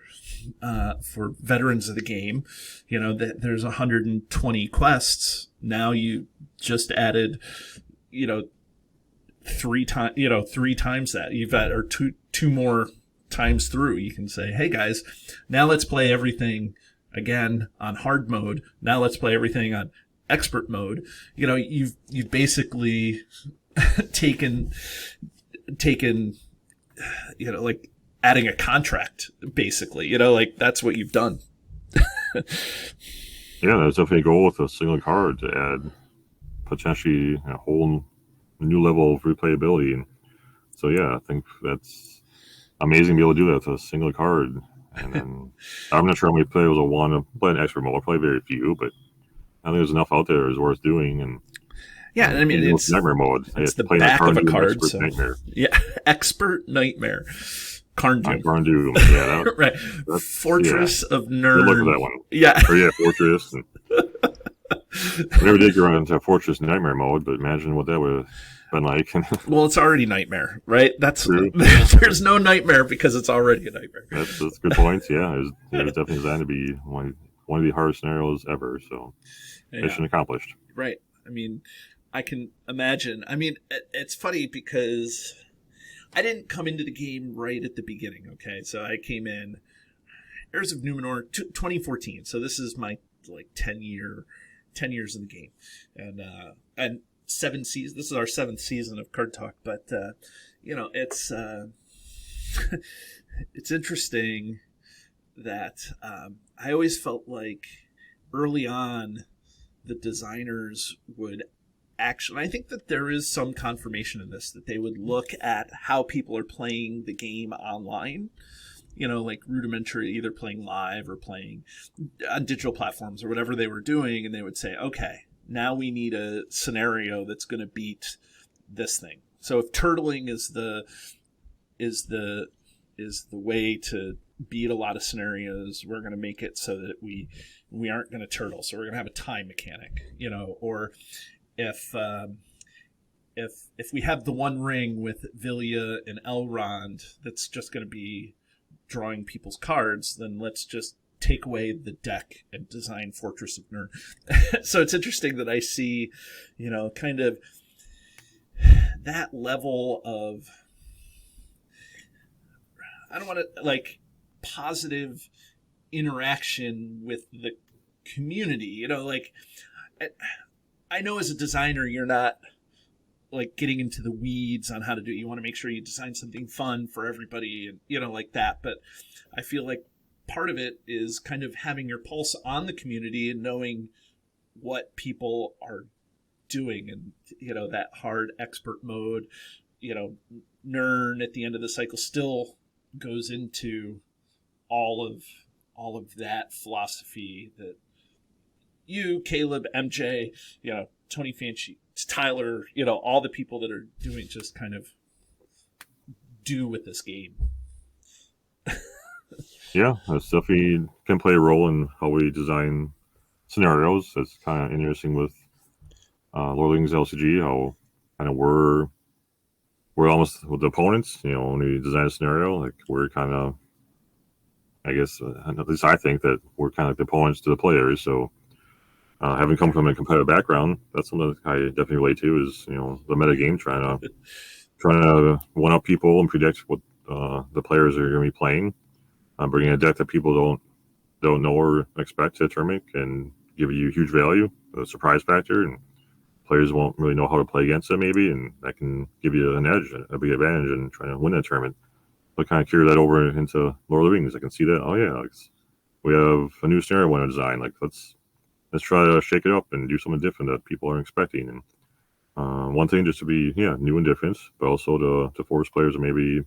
veterans of the game, there's 120 quests. Now you just added, 3 times that. You've got, or two more times through. You can say, hey guys, now let's play everything again on hard mode. Now let's play everything on expert mode. You know, you've basically taken, you know, like adding a contract, basically, you know, like that's what you've done. Yeah, that's definitely a goal with a single card to add potentially a whole new level of replayability. And so, yeah, I think that's amazing to be able to do that with a single card. And then I'm not sure how many players will want to play an expert mode. Probably very few, but I think there's enough out there is worth doing. And yeah, I mean, it's nightmare mode. It's the back of a card. So. Nightmare. Yeah, expert nightmare. Carndoom. Carndoom. Yeah, right. Fortress of Nern. Good luck with that one. Yeah. Or yeah, Fortress. And I never did go into Fortress Nightmare mode, but imagine what that would have been like. Well, it's already Nightmare, right? That's true. There's no Nightmare because it's already a nightmare. That's good points. Yeah, it was definitely designed to be one of the hardest scenarios ever. So, mission accomplished. Right. I mean, I can imagine. I mean, it's funny because I didn't come into the game right at the beginning, okay? So I came in Heirs of Numenor 2014. So this is my like 10 years in the game. And 7 seasons. This is our 7th season of Card Talk, but you know, it's it's interesting that I always felt like early on the designers would actually, I think that there is some confirmation in this, that they would look at how people are playing the game online, you know, like rudimentary, either playing live or playing on digital platforms or whatever they were doing, and they would say, okay, now we need a scenario that's going to beat this thing. So if turtling is the way to beat a lot of scenarios, we're going to make it so that we aren't going to turtle. So we're going to have a time mechanic, you know, or if we have the One Ring with Vilya and Elrond that's just going to be drawing people's cards, then let's just take away the deck and design Fortress of Nern. So it's interesting that I see, you know, kind of that level of, I don't want to, like, positive interaction with the community, you know, like, I know as a designer, you're not like getting into the weeds on how to do it. You want to make sure you design something fun for everybody and, you know, like that. But I feel like part of it is kind of having your pulse on the community and knowing what people are doing. And, you know, that hard expert mode, you know, Nern at the end of the cycle still goes into all of that philosophy that you, Caleb, MJ, you know, Tony Fanchi, Tyler, you know, all the people that are doing just kind of do with this game. Yeah, stuff we can play a role in how we design scenarios. That's kind of interesting with Lord of the Rings LCG, how kind of we're almost with the opponents, you know, when we design a scenario, like we're kind of, I guess, at least I think that we're kind of like the opponents to the players. So having come from a competitive background, that's something that I definitely relate to is, you know, the meta game, trying to one up people and predict what the players are going to be playing. Bringing a deck that people don't know or expect to a tournament can give you huge value, a surprise factor, and players won't really know how to play against it maybe, and that can give you an edge, a big advantage in trying to win that tournament. But kind of carry that over into Lord of the Rings. I can see that. Oh yeah, we have a new scenario we want to design. Like let's try to shake it up and do something different that people aren't expecting. And one thing just to be new and different, but also to force players to maybe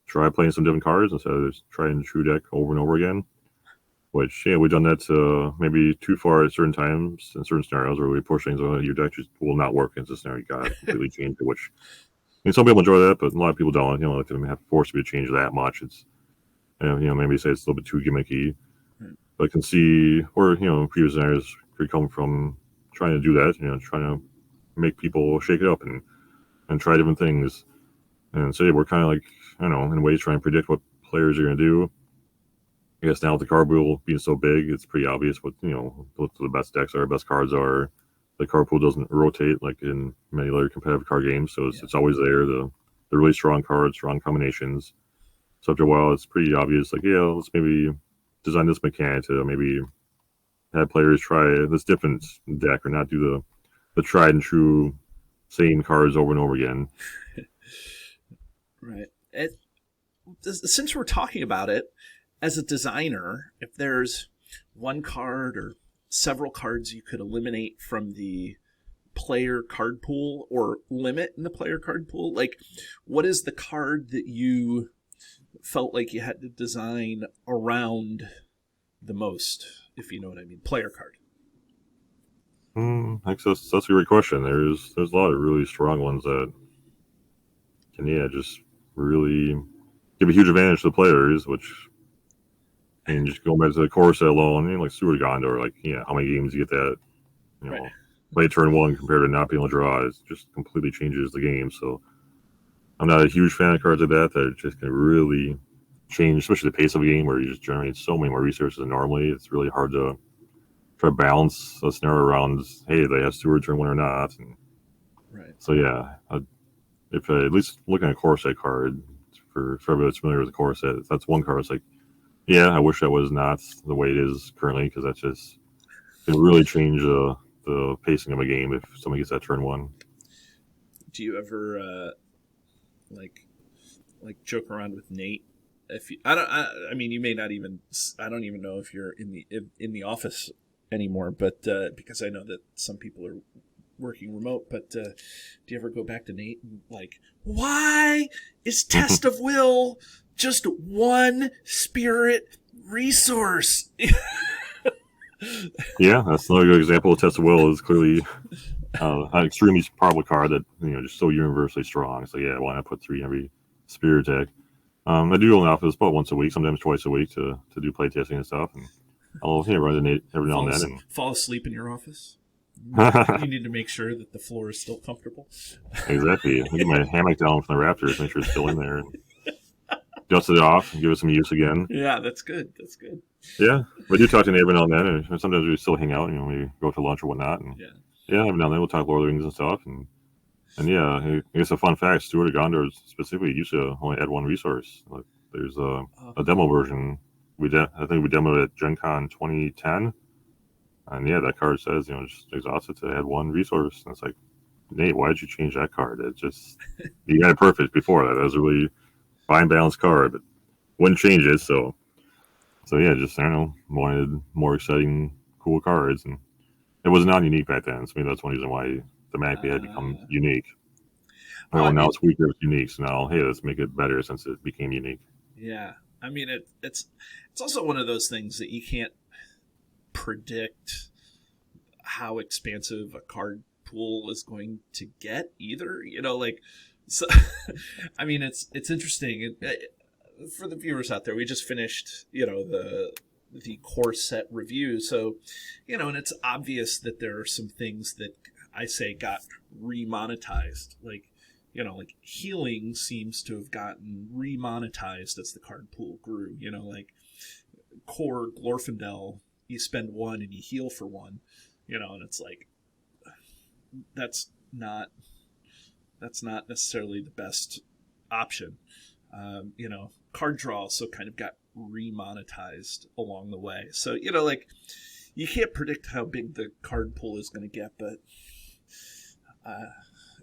try playing some different cards instead of just trying the true deck over and over again. Which we've done that maybe too far at certain times in certain scenarios where we push things on your deck just will not work in this scenario. You gotta completely change it. Which I mean, some people enjoy that, but a lot of people don't. You know, like they have to force you to change that much. It's maybe say it's a little bit too gimmicky. But I can see where previous scenarios could come from trying to do that. You know, trying to make people shake it up and try different things. And so we're kind of like, I don't know, in ways trying to predict what players are going to do. I guess now with the card pool being so big, it's pretty obvious what the best decks are, best cards are. The card pool doesn't rotate like in many other competitive card games, so it's always there. The really strong cards, strong combinations. So after a while, it's pretty obvious. Like, yeah, let's maybe design this mechanic to maybe have players try this different deck or not do the tried and true same cards over and over again. Right. Since we're talking about it, as a designer, if there's one card or several cards you could eliminate from the player card pool or limit in the player card pool, like what is the card that you felt like you had to design around the most, if you know what I mean? Player card. I guess that's a great question. There's a lot of really strong ones that can just really give a huge advantage to the players, which and just going back to the core set alone, like Steward Gondor, like how many games you get that, Right. play turn one compared to not being able to draw, it just completely changes the game. So I'm not a huge fan of cards like that just can really change, especially the pace of a game where you just generate so many more resources than normally. It's really hard to try to balance a scenario around, hey, they have Steward turn one or not. And right. So if at least looking at a core set card, for everybody that's familiar with the core set, that's one card. It's like, I wish that was not the way it is currently, because that just can really change the pacing of a game if somebody gets that turn one. Do you ever like joke around with Nate? If you, I mean, you may not even. I don't even know if you're in the office anymore, but because I know that some people are working remote. But do you ever go back to Nate and like, why is Test of Will just one spirit resource? Yeah, that's another good example of Test of Will. Is clearly an extremely powerful card that just so universally strong. So why not put 3 in every spirit deck? I do go in the office about once a week, sometimes twice a week to do play testing and stuff. And I'll run the Nate every now and then. Fall asleep in your office. You need to make sure that the floor is still comfortable. Exactly. I get my hammock down from the Raptors, make sure it's still in there, and dust it off and give it some use again. Yeah, that's good. That's good. Yeah, we do talk to every now and then, and sometimes we still hang out. We go to lunch or whatnot. And every now and then we'll talk Lord of the Rings and stuff. And I guess a fun fact: Steward of Gondor specifically used to only add one resource. Like, there's a demo version. I think we demoed it at Gen Con 2010. And that card says, just exhausted to add one resource. And it's like, Nate, why did you change that card? It just, you got it perfect before that. That was a really fine balanced card, but wouldn't change it. So just, I don't know, wanted more exciting, cool cards. And it was not unique back then. So maybe that's one reason why the Mac had become unique. Well, now it's weaker, it's unique. So now, hey, let's make it better since it became unique. Yeah. I mean, it's also one of those things that you can't predict how expansive a card pool is going to get either. So I mean, it's interesting. For the viewers out there, we just finished the core set review, so and it's obvious that there are some things that I say got remonetized, like healing seems to have gotten remonetized as the card pool grew. Like core Glorfindel, you spend 1 and you heal for 1, and it's like that's not necessarily the best option. Card draw also kind of got remonetized along the way. So, you can't predict how big the card pool is going to get, but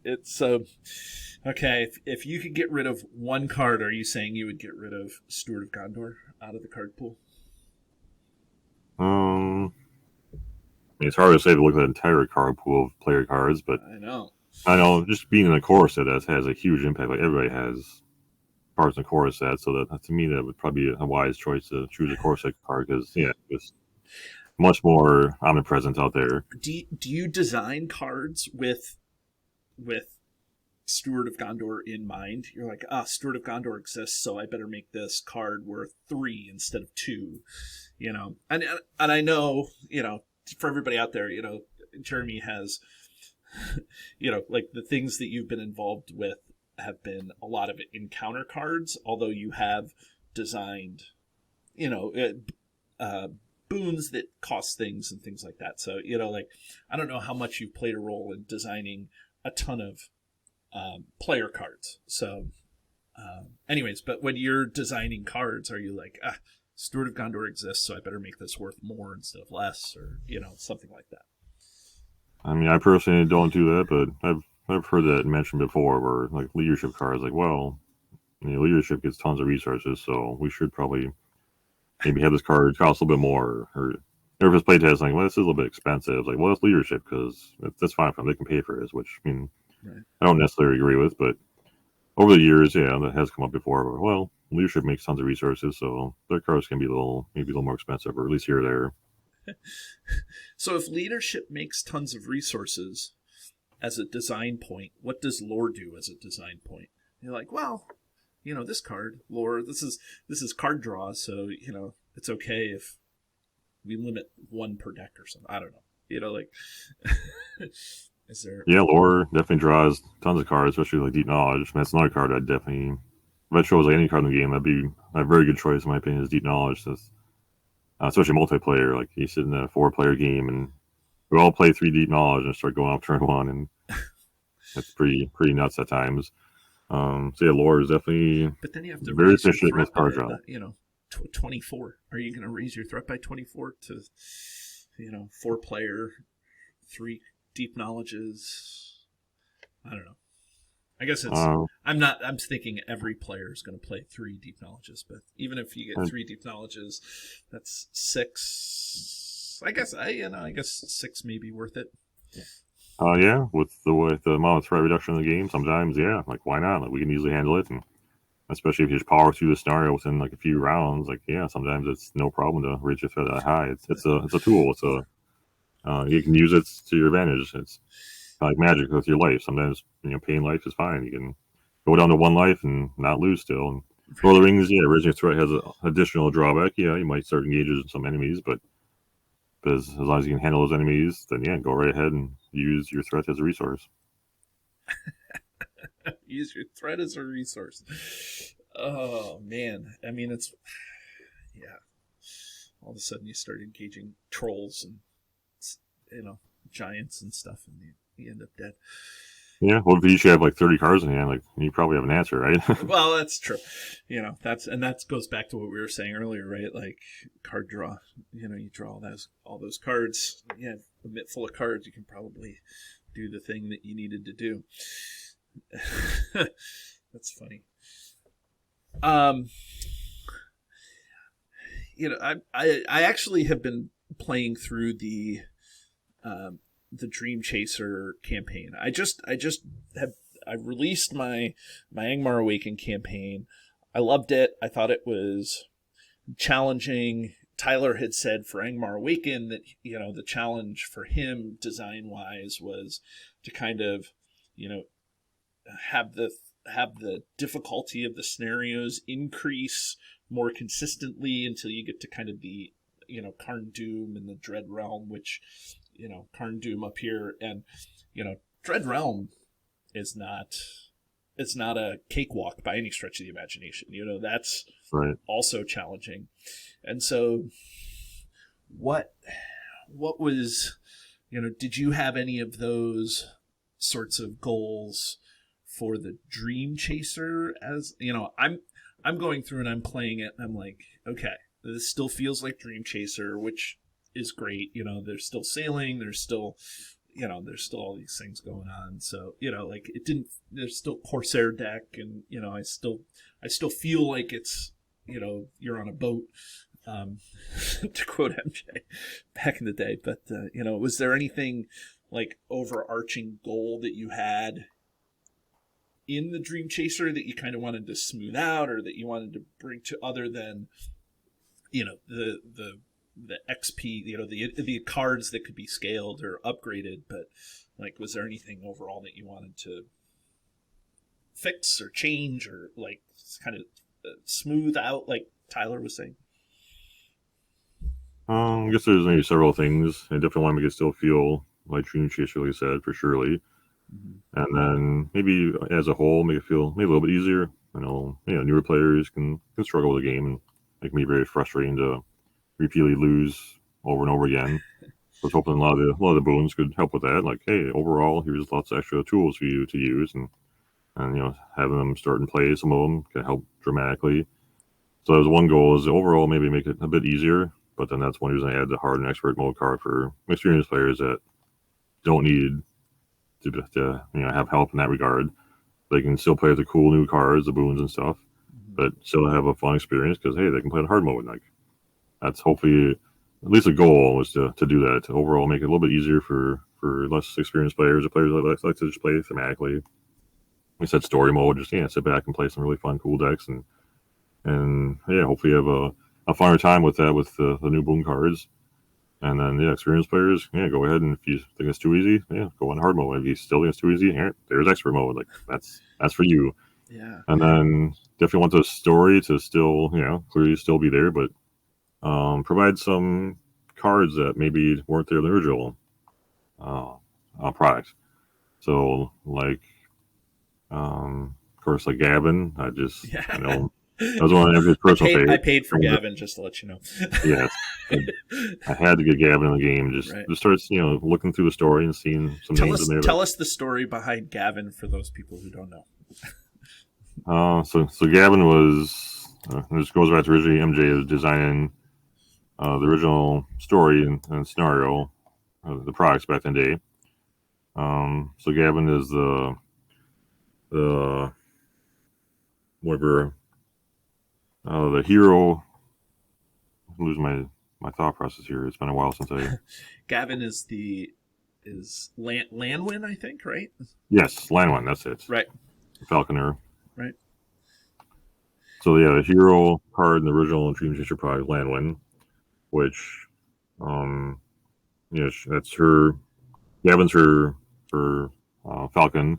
it's okay. If you could get rid of one card, are you saying you would get rid of Steward of Gondor out of the card pool? It's hard to say to look at the entire card pool of player cards, but I know just being in a core set that has a huge impact. Like, everybody has parts in a core set, so that to me that would probably be a wise choice to choose a core set card, because just much more omnipresent out there. Do you design cards with Steward of Gondor in mind? You're like, Steward of Gondor exists, so I better make this card worth 3 instead of 2. And I know, for everybody out there, Jeremy has, like the things that you've been involved with have been a lot of encounter cards, although you have designed, boons that cost things and things like that. So, like, I don't know how much you've played a role in designing a ton of player cards. So, Anyways, but when you're designing cards, are you like, Steward of Gondor exists, so I better make this worth more instead of less, or something like that? I mean, I personally don't do that, but I've heard that mentioned before, where like leadership cards, like, well, leadership gets tons of resources, so we should probably maybe have this card cost a little bit more, or if it's playtest, like, well, this is a little bit expensive. Like, well, it's leadership because that's fine for them; they can pay for this. Which, I mean, right. I don't necessarily agree with, but over the years, yeah, that has come up before. But, well, leadership makes tons of resources, so their cards can be maybe a little more expensive, or at least here or there. So, if leadership makes tons of resources as a design point, what does lore do as a design point? You're like, well, this card lore, this is card draw, so it's okay if we limit one per deck or something. I don't know. Like, is there? Yeah, lore definitely draws tons of cards, especially like deep knowledge. That's another card I definitely. If I chose like any card in the game, that'd be a very good choice in my opinion. Is deep knowledge, especially multiplayer. Like you sit in a 4-player game and we all play 3 deep knowledge and start going off turn 1, and that's pretty nuts at times. So yeah, lore is definitely. But then you have to very efficient with card draw. 24. Are you going to raise your threat by 24 to, 4-player, 3 deep knowledges? I don't know. I guess it's. I'm thinking every player is going to play 3 deep knowledges, but even if you get 3 deep knowledges, that's 6. I guess I guess 6 may be worth it. Yeah, with the amount of threat reduction in the game, sometimes, yeah, like why not? Like we can easily handle it, and especially if you just power through the scenario within like a few rounds, like yeah, sometimes it's no problem to raise your threat that high. It's a tool. You can use it to your advantage. It's like magic with your life. Sometimes paying life is fine. You can go down to 1 life and not lose still. And Lord of the Rings, yeah, raising your threat has an additional drawback. Yeah, you might start engaging some enemies, but as long as you can handle those enemies, then yeah, go right ahead and use your threat as a resource. Use your threat as a resource. Oh man, I mean all of a sudden you start engaging trolls and giants and stuff, and you end up dead. Yeah, well, if you should have like 30 cards in hand, like you probably have an answer, right? Well, that's true. That goes back to what we were saying earlier, right? Like card draw. You draw all those cards. Yeah, a mitt full of cards. You can probably do the thing that you needed to do. That's funny. I actually have been playing through the Dream Chaser campaign. I released my Angmar Awaken campaign. I loved it. I thought it was challenging. Tyler had said for Angmar Awaken that the challenge for him design wise was to kind of have the difficulty of the scenarios increase more consistently until you get to kind of the Karn Doom and the Dread Realm, which Karn Doom up here, and Dread Realm is not a cakewalk by any stretch of the imagination. That's right. Also challenging. And so what was did you have any of those sorts of goals for the Dream Chaser? As I'm going through and I'm playing it and I'm like, okay, this still feels like Dream Chaser, which is great. There's still sailing, there's still all these things going on. So, there's still Corsair deck, and, I still feel like it's, you're on a boat, to quote MJ back in the day. But, was there anything like overarching goal that you had in the Dream Chaser that you kind of wanted to smooth out, or that you wanted to bring to, other than, the XP, the cards that could be scaled or upgraded, but like, was there anything overall that you wanted to fix or change or like kind of smooth out, like Tyler was saying? I guess there's maybe several things. I definitely want to make it still feel like Dream Chaser, like you said, for surely. Mm-hmm. And then maybe as a whole, make it feel maybe a little bit easier. Newer players can struggle with the game, and it can be very frustrating to repeatedly lose over and over again. So I was hoping a lot of the boons could help with that. Like, hey, overall, here's lots of extra tools for you to use, and and having them start and play some of them can help dramatically. So that was one goal, is overall maybe make it a bit easier. But then that's one reason I add the hard and expert mode card for experienced players that don't need to have help in that regard. They can still play with the cool new cards, the boons and stuff, but still have a fun experience because, hey, they can play in hard mode. Like, that's hopefully at least a goal, was to do that, to overall make it a little bit easier for less experienced players, or players that like to just play thematically. We said story mode, just sit back and play some really fun, cool decks, and yeah, hopefully have a funner time with that, with the new boon cards. And then, experienced players, go ahead, and if you think it's too easy, go on hard mode. If you still think it's too easy, there's expert mode. Like, that's for you. Yeah. And then definitely want the story to still, clearly still be there, but provide some cards that maybe weren't there in the original product. So, like, of course, like Gavin, I know. That was one of his personal favorites. I paid for Gavin, just to let you know. Yes. I had to get Gavin in the game. Just starts, looking through the story and seeing some names in there. Tell us the story behind Gavin for those people who don't know. So Gavin was, this goes back to originally MJ is designing the original story and scenario of the products back in the day. So Gavin is the whatever, the hero. I'm losing my thought process here. It's been a while since I. Gavin is Lanwin, I think, right? Yes, Lanwin. That's it. Right. Falconer. Right. So the hero card in the original Dream Chaser product, Lanwin, which, that's her. Gavin's her Falcon.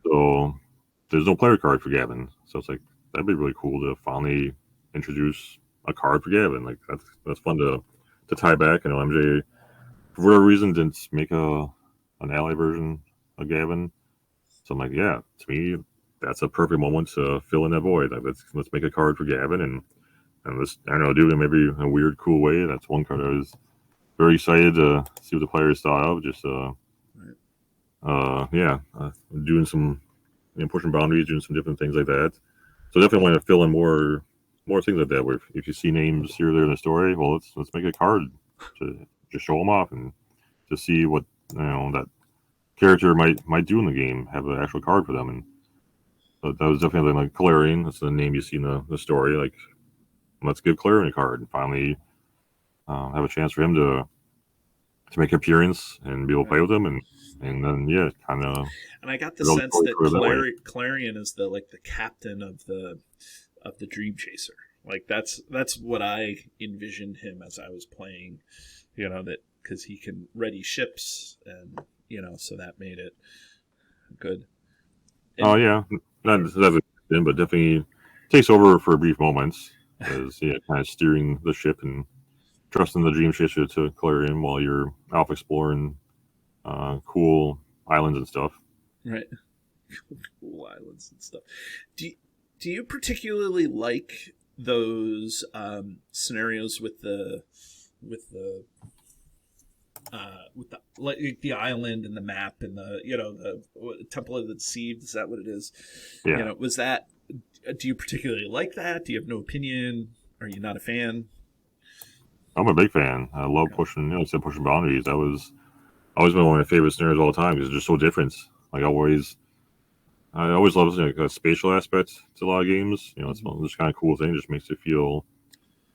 So there's no player card for Gavin. So it's like, that'd be really cool to finally introduce a card for Gavin. Like, that's fun to tie back. I know MJ, for whatever reason, didn't make an ally version of Gavin. So I'm like, yeah, to me, that's a perfect moment to fill in that void. Like, let's make a card for Gavin, and this, I don't know, do it in maybe a weird, cool way. That's one card I was very excited to see what the players thought of. Just doing some, pushing boundaries, doing some different things like that. So definitely want to fill in more things like that. Where if you see names here or there in the story, well, let's make a card to just show them off and to see what that character might do in the game. Have an actual card for them, and that was definitely like Clarion. That's the name you see in the story. Like, let's give Clarion a card and finally have a chance for him to make an appearance and be able to play with him, and then kind of. And I got the sense that Clarion is the captain of the Dream Chaser. Like, that's what I envisioned him as I was playing. That because he can ready ships, and so that made it good. Oh yeah, not but definitely takes over for brief moments as kind of steering the ship and trusting the Dream Chaser to Clarion while you're off exploring cool islands and stuff. Right. Cool islands and stuff. Do you particularly like those scenarios with the island and the map and the Temple of the Deceived? Is that what it is? Yeah. Was that? Do you particularly like that? Do you have no opinion? Are you not a fan? I'm a big fan. I love pushing boundaries. That was always been one of my favorite scenarios all the time because it's just so different. Like, I always love a spatial aspect to a lot of games. It's just kind of cool thing. It just makes it feel,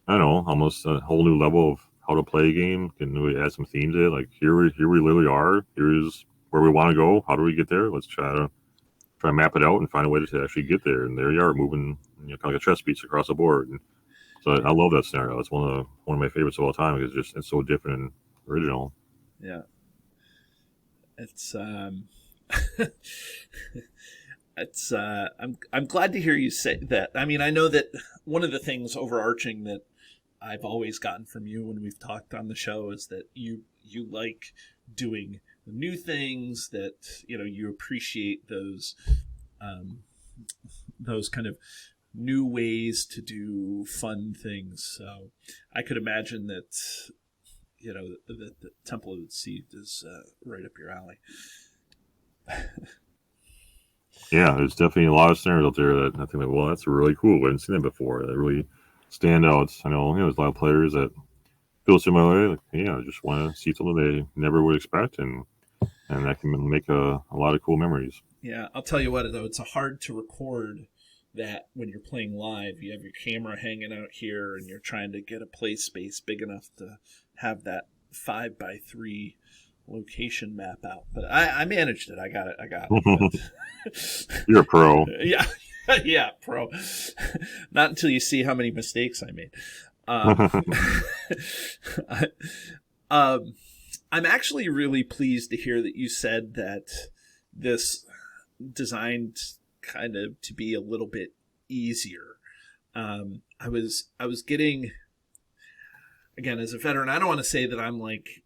I don't know, almost a whole new level of how to play a game. Can really add some themes in it. Like, here we literally are. Here's where we want to go. How do we get there? Let's try to map it out and find a way to actually get there. And there you are, moving kind of like a chess piece across the board. And so I love that scenario. It's one of my favorites of all time because it's so different and original. Yeah. It's I'm glad to hear you say that. I mean, I know that one of the things overarching that I've always gotten from you when we've talked on the show is that you like doing new things, that you appreciate those kind of new ways to do fun things. So I could imagine that the Temple of the Deceived is right up your alley. Yeah, there's definitely a lot of scenarios out there that I think, like, well, that's really cool. I haven't seen that before. That really stand out. I know, there's a lot of players that feel similar. Like, I just want to see something they never would expect, and that can make a lot of cool memories. Yeah, I'll tell you what though, it's hard to record that when you're playing live. You have your camera hanging out here, and you're trying to get a play space big enough to have that 5x3 location map out. But I managed it. I got it. I got it. You're a pro. Yeah, yeah, pro. Not until you see how many mistakes I made. Um, I, I'm actually really pleased to hear that you said that this designed kind of to be a little bit easier. I was getting, again, as a veteran, I don't want to say that I'm like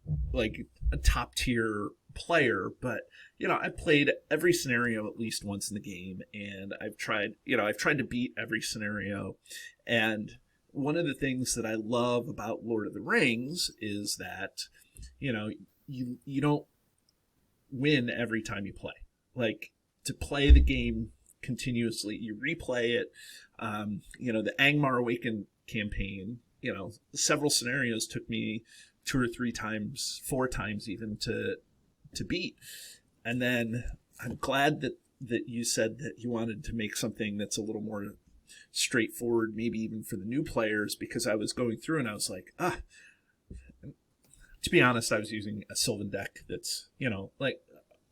a top tier player, but I played every scenario at least once in the game, and I've tried to beat every scenario. And one of the things that I love about Lord of the Rings is that you don't win every time you play. Like, to play the game continuously, you replay it. The Angmar Awakened campaign, several scenarios took me 2 or 3 times, 4 times even to beat. And then I'm glad that you said that you wanted to make something that's a little more straightforward, maybe even for the new players, because I was going through and I was like, to be honest, I was using a Sylvan deck that's, like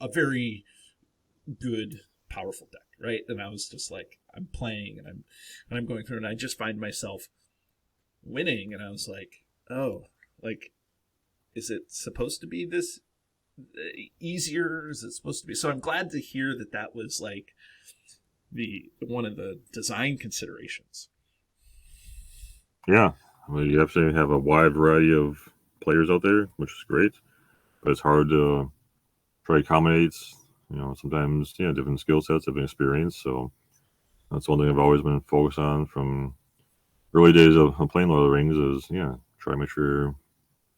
a very good, powerful deck, right? And I was just like, I'm playing and I'm going through, and I just find myself winning, and I was like, oh, like, is it supposed to be this easier? Is it supposed to be? So I'm glad to hear that was like the one of the design considerations. Yeah, you have to have a wide variety of players out there, which is great, but it's hard to try to accommodate. Sometimes different skill sets, different experience. So that's one thing I've always been focused on from early days of playing Lord of the Rings. Is try to make sure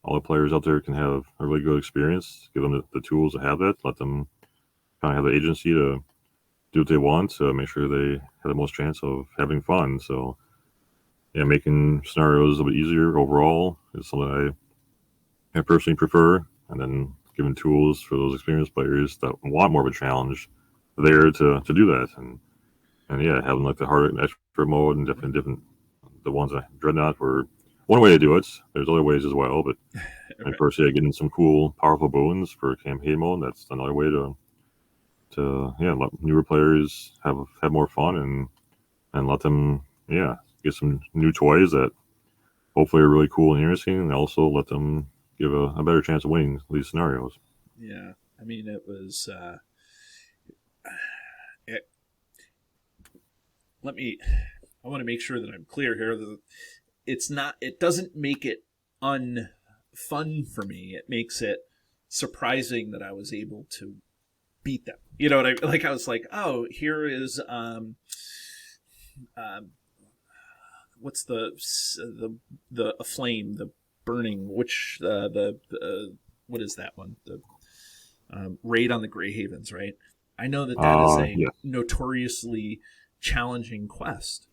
all the players out there can have a really good experience. Give them the tools to have that. Let them kind of have the agency to do what they want to make sure they have the most chance of having fun. So making scenarios a little bit easier overall is something I personally prefer, and then giving tools for those experienced players that want more of a challenge there to do that, and having like the hard and expert mode and different the ones that Dreadnought were one way to do it. There's other ways as well, but right. First, getting some cool, powerful boons for campaign mode. That's another way to let newer players have more fun and let them get some new toys that hopefully are really cool and interesting, and also let them give a better chance of winning these scenarios. Yeah, I mean, it was. I want to make sure that I'm clear here. It doesn't make it unfun for me. It makes it surprising that I was able to beat them. You know what I like? I was like, oh, here is what's the flame, the burning, which what is that one? The raid on the Grey Havens, right? I know that is a notoriously challenging quest,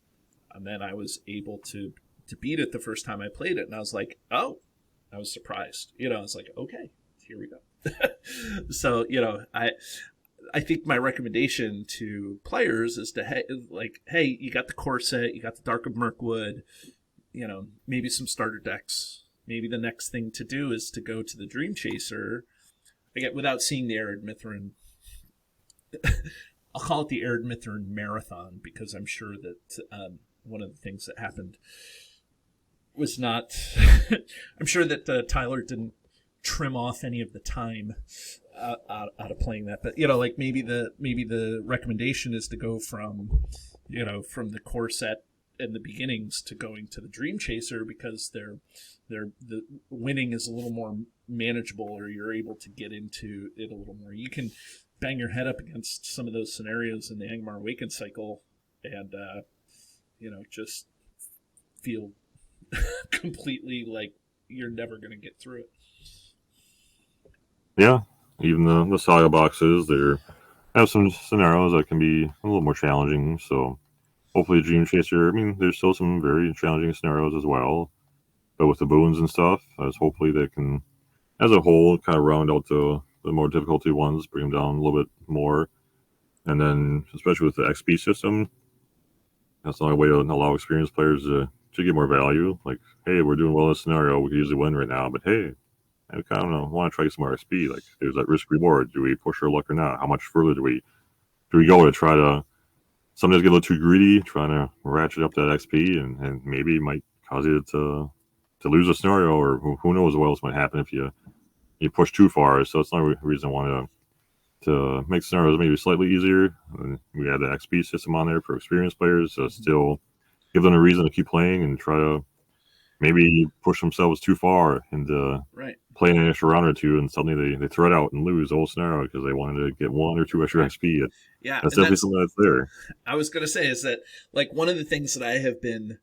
and then I was able to beat it the first time I played it, and I was like, oh, I was surprised. I was like, okay, here we go. So I think my recommendation to players is to hey, you got the core set, you got the Dark of Mirkwood, maybe some starter decks. Maybe the next thing to do is to go to the Dream Chaser. Again, without seeing the Ered Mithrin, I'll call it the Ered Mithrin Marathon, because I'm sure that one of the things that happened was not. I'm sure that Tyler didn't trim off any of the time out of playing that, but maybe the recommendation is to go from the core set in the beginnings to going to the Dream Chaser, because the winning is a little more manageable, or you're able to get into it a little more. You can bang your head up against some of those scenarios in the Angmar Awakened cycle and just feel completely like you're never going to get through it. Yeah, even the saga boxes, they're have some scenarios that can be a little more challenging. So hopefully, Dream Chaser. I mean, there's still some very challenging scenarios as well, but with the boons and stuff, as hopefully they can, as a whole, kind of round out the more difficulty ones, bring them down a little bit more, and then especially with the XP system, that's the only way to allow experienced players to get more value. Like, hey, we're doing well in this scenario, we could usually win right now, but hey, I kind of want to try some more XP. Like, there's that risk reward. Do we push our luck or not? How much further do we go to try to sometimes get a little too greedy, trying to ratchet up that XP, and maybe it might cause you to lose a scenario, or who knows what else might happen if you push too far. So it's another reason I want to make scenarios maybe slightly easier. And we have the XP system on there for experienced players, so still give them a reason to keep playing and try to maybe push themselves too far and play an extra round or two, and suddenly they throw it out and lose the whole scenario because they wanted to get 1 or 2 extra XP. Yeah, that's definitely something that's there. I was going to say is that, like, one of the things that I have been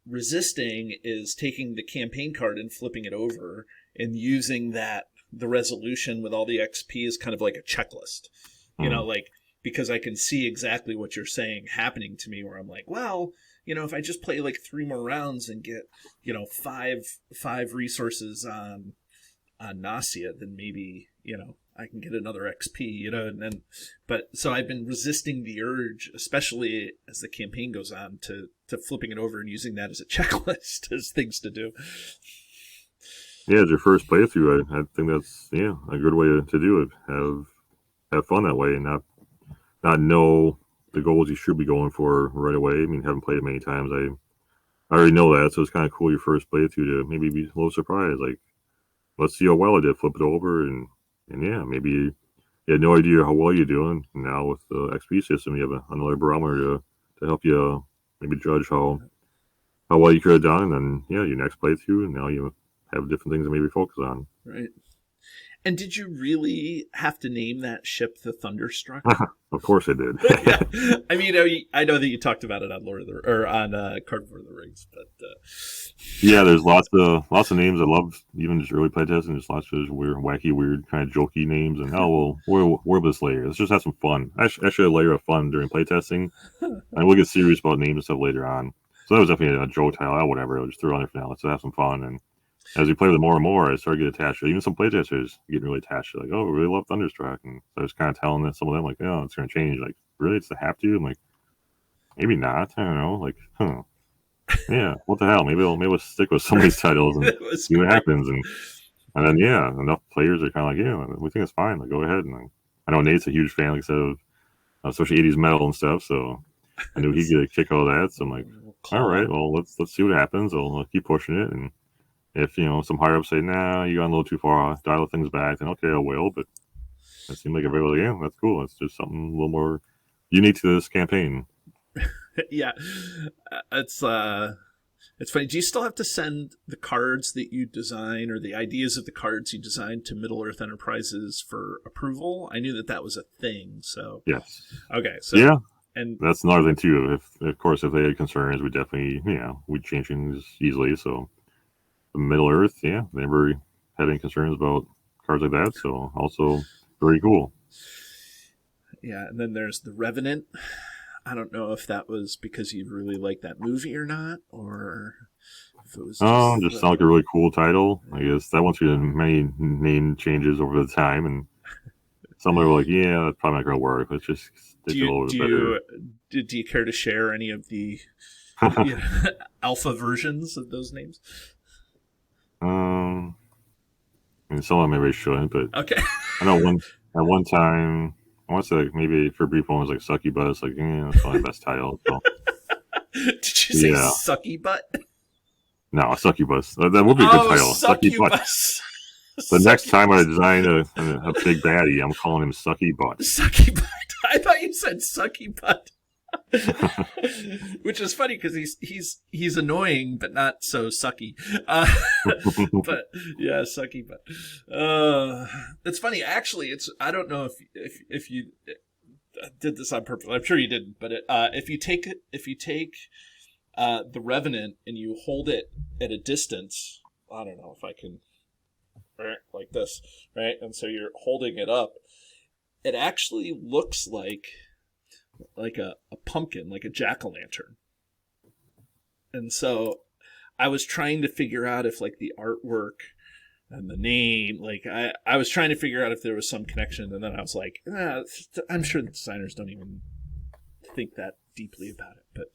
resisting is taking the campaign card and flipping it over and using the resolution with all the XP is kind of like a checklist, you know, like, because I can see exactly what you're saying happening to me, where I'm like, well, you know, if I just play like 3 more rounds and get, you know, five resources on Nausea, then maybe, you know, I can get another XP, you know, and then, but so I've been resisting the urge, especially as the campaign goes on, to flipping it over and using that as a checklist as things to do. Yeah, as your first playthrough, I think that's a good way to do it. Have fun that way, and not know the goals you should be going for right away. I mean, haven't played it many times. I already know that, so it's kind of cool your first playthrough to maybe be a little surprised. Like, let's see how well I did. Flip it over, and yeah, maybe you had no idea how well you're doing. Now with the XP system, you have another barometer to help you maybe judge how well you could have done. And then your next playthrough, and now you have different things to maybe focus on. Right. And did you really have to name that ship the Thunderstruck? Of course I did. Yeah. I mean, I know that you talked about it on Cardboard of the Rings, but yeah, there's lots of names I love, even just early playtesting. There's lots of weird, wacky, kind of jokey names, and we're this layer. Let's just have some fun. Actually, a layer of fun during playtesting, and we'll get serious about names and stuff later on. So that was definitely a joke title, whatever. I'll just throw it on there for now. Let's have some fun. And as we play with it more and more, I started to get attached. Even some playtesters get really attached. Like, oh, we really love Thunderstruck. And so I was kind of telling some of them, like, oh, it's going to change. Like, really? It's to have to? I'm like, maybe not. I don't know. Like, yeah, what the hell? Maybe we'll stick with some of these titles and see what happens. And then, enough players are kind of like, yeah, we think it's fine. Like, go ahead. And I know Nate's a huge fan, like I said, of especially 80s metal and stuff. So I knew he'd get a kick out of that. So I'm like, all right, well, let's see what happens. I'll keep pushing it. And if, some higher ups say, nah, you got a little too far, dial things back, then okay, I will. But it seemed like everybody, yeah, that's cool. It's just something a little more unique to this campaign. Yeah. It's funny. Do you still have to send the cards that you design or the ideas of the cards you design to Middle Earth Enterprises for approval? I knew that was a thing. So yes. Okay. So yeah. And that's another thing too. If they had concerns, we definitely, we'd change things easily. So Middle Earth, they never had any concerns about cards like that. So also very cool. Yeah, and then there's the Revenant. I don't know if that was because you really liked that movie or not, or if it was just sounded like a really cool title. I guess that went through many name changes over the time, and some were like, yeah, that's probably not going to work. Let's just stick a little bit better. Do you care to share any of the alpha versions of those names? I mean, some of them maybe I shouldn't, but okay. I know at one time, I want to say maybe for a brief moment, it was like Sucky Butt. It's like, that's probably the best title. So. Did you say Sucky Butt? No, Sucky Butt. That would be a good title. Sucky Butt. The next time I design a big baddie, I'm calling him Sucky Butt. Sucky Butt. I thought you said Sucky Butt. Which is funny because he's annoying but not so sucky. But yeah, Sucky Butt. It's funny actually. I don't know if you did this on purpose. I'm sure you didn't. But if you take the Revenant and you hold it at a distance, I don't know if I can, like this, right? And so you're holding it up. it actually looks like a pumpkin, like a jack-o'-lantern. And so I was trying to figure out if like the artwork and the name, like I was trying to figure out if there was some connection, and then I was like, I'm sure the designers don't even think that deeply about it. But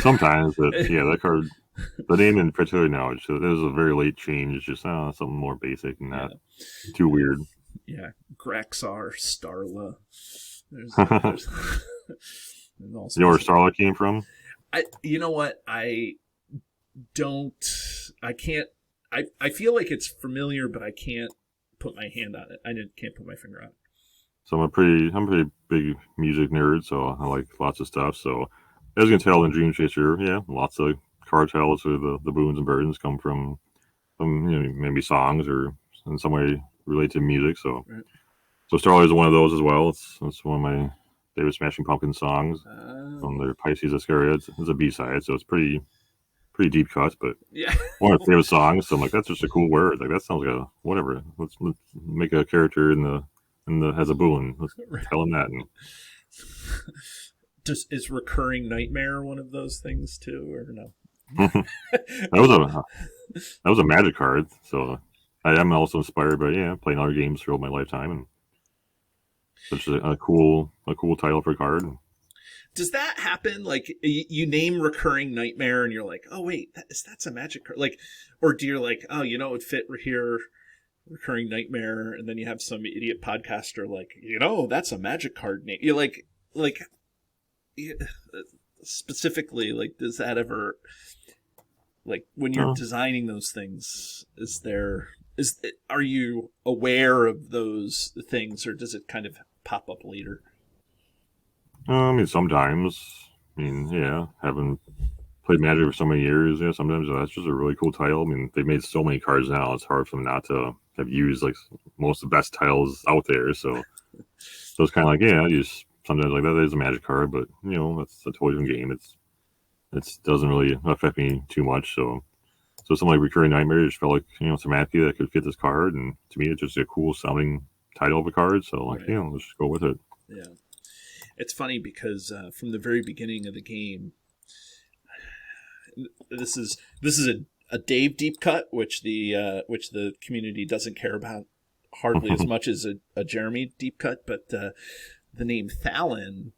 sometimes, that card, the name in particular now, it was a very late change, just something more basic and not too weird. Yeah, Graxar, Starla. There's you know where Starla came from? You know what? I can't. I feel like it's familiar, but I can't put my hand on it. Can't put my finger on it. So I'm a pretty big music nerd, so I like lots of stuff. So as you can tell in Dream Chaser, lots of card titles or the boons and burdens come from maybe songs or in some way relate to music. So right. So Starlight is one of those as well. It's one of my favorite Smashing Pumpkins songs from their Pisces Iscariot. It's a B-side, so it's pretty deep cut, but one of my favorite songs. So I'm like, that's just a cool word. Like that sounds like a whatever. Let's make a character in the has a boon. Let's tell him that. And is Recurring Nightmare one of those things too, or no? that was a Magic card. So I am also inspired by playing other games throughout my lifetime, and such a cool title for a card. Does that happen? Like you name Recurring Nightmare, and you're like, oh wait, that's a Magic card. Like, or do you like, oh, it would fit here, Recurring Nightmare, and then you have some idiot podcaster like, that's a Magic card name. You're like specifically, like, does that ever, like, when you're designing those things, are you aware of those things, or does it kind of pop up later? I mean, sometimes. Having played Magic for so many years, sometimes that's just a really cool title. I mean, they've made so many cards now; it's hard for them not to have used like most of the best titles out there. So it's kind of like, sometimes like that is a Magic card, but that's a totally different game. It doesn't really affect me too much. So something like Recurring Nightmare just felt like thematically that could fit this card, and to me, it's just a cool sounding title of a card. So like, let's just go with it. Yeah. It's funny because from the very beginning of the game, this is a Dave deep cut, which the community doesn't care about hardly as much as a Jeremy deep cut. But the name Thalin,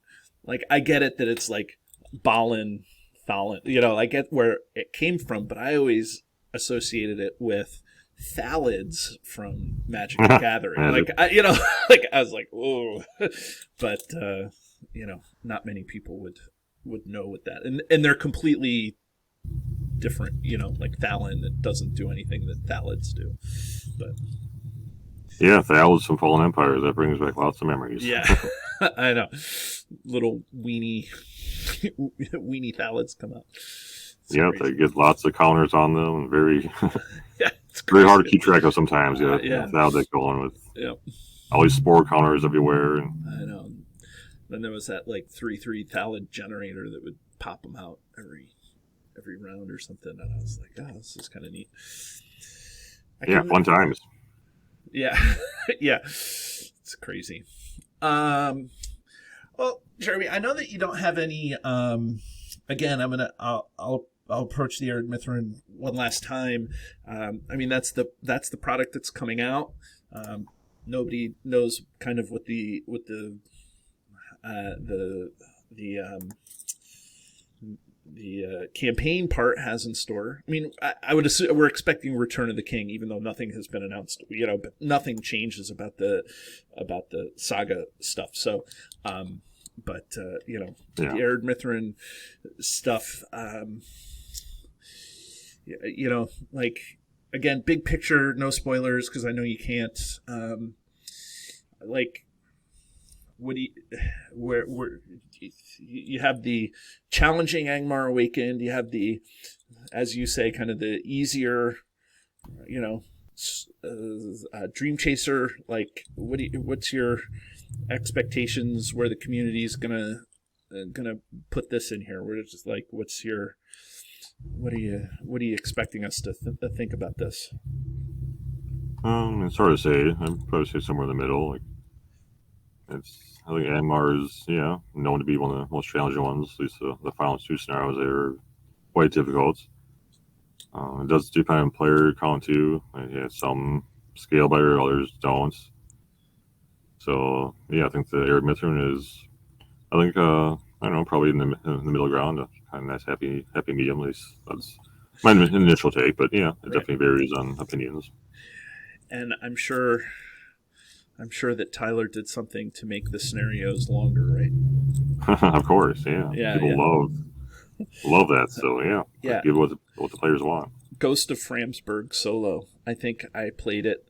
like, I get it that it's like Balin, Thalin, I get where it came from, but I always associated it with Thalids from Magic the Gathering. Like, I was like, whoa, but not many people would know what that, and they're completely different. Like Thalin, it doesn't do anything that Thalids do. But Thalids from Fallen Empires, that brings back lots of memories. Yeah, I know. Little weenie Thalids come out. They get lots of counters on them, and very it's very hard to keep track of sometimes. Thalids that go on with all these spore counters everywhere. And I know. Then there was that like 3/3 Thalid generator that would pop them out every round or something, and I was like, oh, this is kind of neat. Fun times. Yeah, it's crazy. Well, Jeremy, I know that you don't have any. Again, I'll approach the Ered Mithrin one last time. I mean, that's the product that's coming out. Nobody knows kind of what the campaign part has in store. I mean, I would assume we're expecting Return of the King, even though nothing has been announced. But nothing changes about the saga stuff. So, the Ered Mithrin stuff. Like, again, big picture, no spoilers because I know you can't. What do you have the challenging Angmar Awakened, you have the, as you say, kind of the easier, Dream Chaser. Like, what's your expectations where the community is gonna put this in here? We're just like, what are you expecting us to think about this? It's hard to say. I'd probably say somewhere in the middle. Like, I think Angmar is known to be one of the most challenging ones. At least the final 2 scenarios there are quite difficult. It does depend on player count too. Some scale better, others don't. So I think the Ered Mithrin is, I think I don't know, probably in the middle ground, a kind of nice happy medium. At least that's my initial take, but it definitely varies on opinions. And I'm sure that Tyler did something to make the scenarios longer, right? Of course, people love that. So give what the players want. Ghost of Framsburg solo. I think I played it.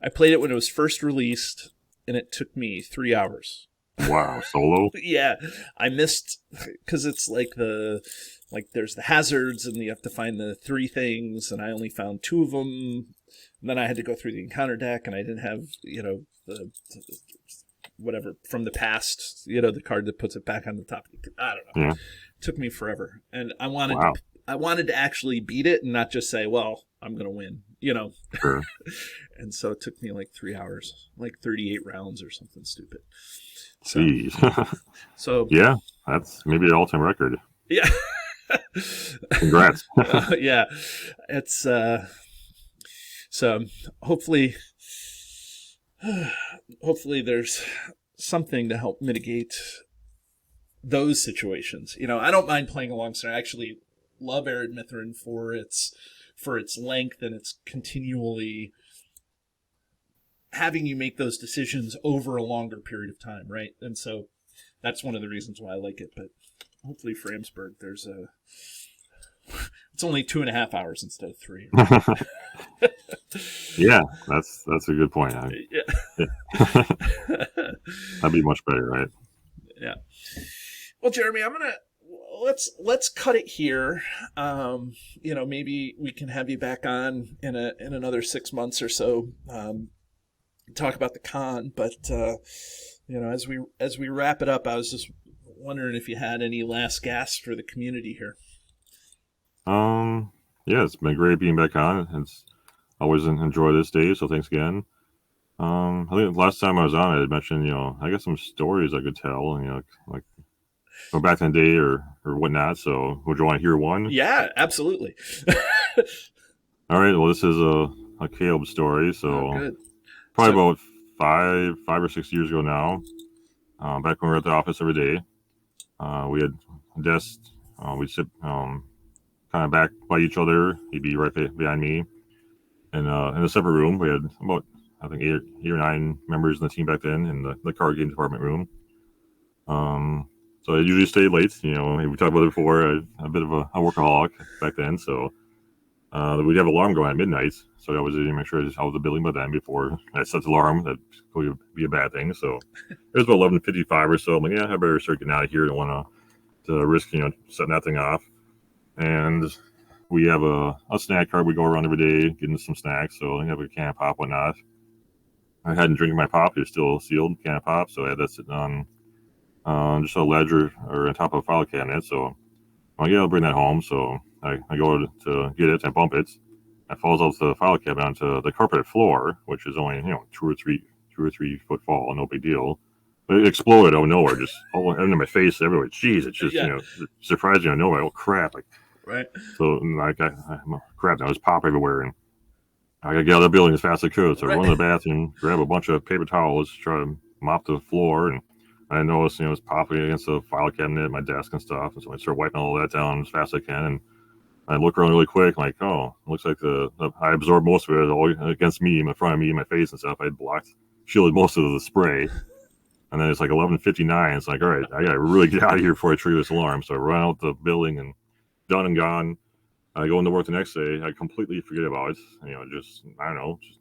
I played it when it was first released, and it took me 3 hours. Wow, solo? Yeah, I missed, because it's there's the hazards, and you have to find the 3 things, and I only found 2 of them. And then I had to go through the encounter deck, and I didn't have, the whatever from the past, the card that puts it back on the top. I don't know. Yeah. It took me forever, and I wanted to actually beat it and not just say, well, I'm going to win, Sure. And so it took me 3 hours, 38 rounds or something stupid. Jeez. So yeah, that's maybe an all-time record. Yeah. Congrats. Yeah. It's so hopefully there's something to help mitigate those situations. I don't mind playing alongside. I actually love Ered Mithrin for its length, and it's continually having you make those decisions over a longer period of time, right? And so that's one of the reasons why I like it. But hopefully Framsburg, it's only 2.5 hours instead of 3. Yeah, that's a good point. Yeah. That'd be much better, right? Yeah. Well, Jeremy, let's cut it here. Maybe we can have you back on in another 6 months or so. Talk about the con, but as we wrap it up, I was just wondering if you had any last gasps for the community here. It's been great being back on. It's always enjoy this, Dave. So thanks again. I think last time I was on, I had mentioned, I got some stories I could tell, like go back in the day or whatnot. So would you want to hear one? Yeah, absolutely. All right. Well, this is a Caleb story. So good. Probably about 5 or 6 years ago now, back when we were at the office every day, we had desks. We'd sit kind of back by each other. He'd be right behind me. And in a separate room, we had about, I think, 8 or 9 members in the team back then in the card game department room. So I usually stayed late. We talked about it before, a bit of a workaholic back then. So we'd have an alarm going at midnight. So I was to make sure I was out of the building by then before I set the alarm. That could be a bad thing. So it was about 11:55 or so. I'm like, I better start getting out of here. I don't want to risk, setting that thing off. And we have a snack cart. We go around every day getting some snacks. So I have a can of pop, whatnot. I hadn't drinking my pop. It was still sealed, can of pop. So I had that sitting on just a ledger or on top of a file cabinet. So I'm like, I'll bring that home. So I go to get it. I bump it. It falls off the file cabinet onto the carpeted floor, which is only 2 or 3 foot fall, no big deal. But it exploded out of nowhere, just all into my face, everywhere. Jeez, it's just surprising out of nowhere. Oh crap! Right. So crap, there was pop everywhere, and I gotta get out of the building as fast as I could. So I run to the bathroom, grab a bunch of paper towels, try to mop the floor, and I noticed it was popping against the file cabinet, my desk and stuff. And so I start wiping all that down as fast as I can, and I look around really quick, like, oh, it looks like I absorbed most of it all against me, in front of me, my face and stuff. I shielded most of the spray. And then it's like 11:59. It's like, all right, I got to really get out of here before I trigger this alarm. So I run out the building and done and gone. I go into work the next day. I completely forget about it. Just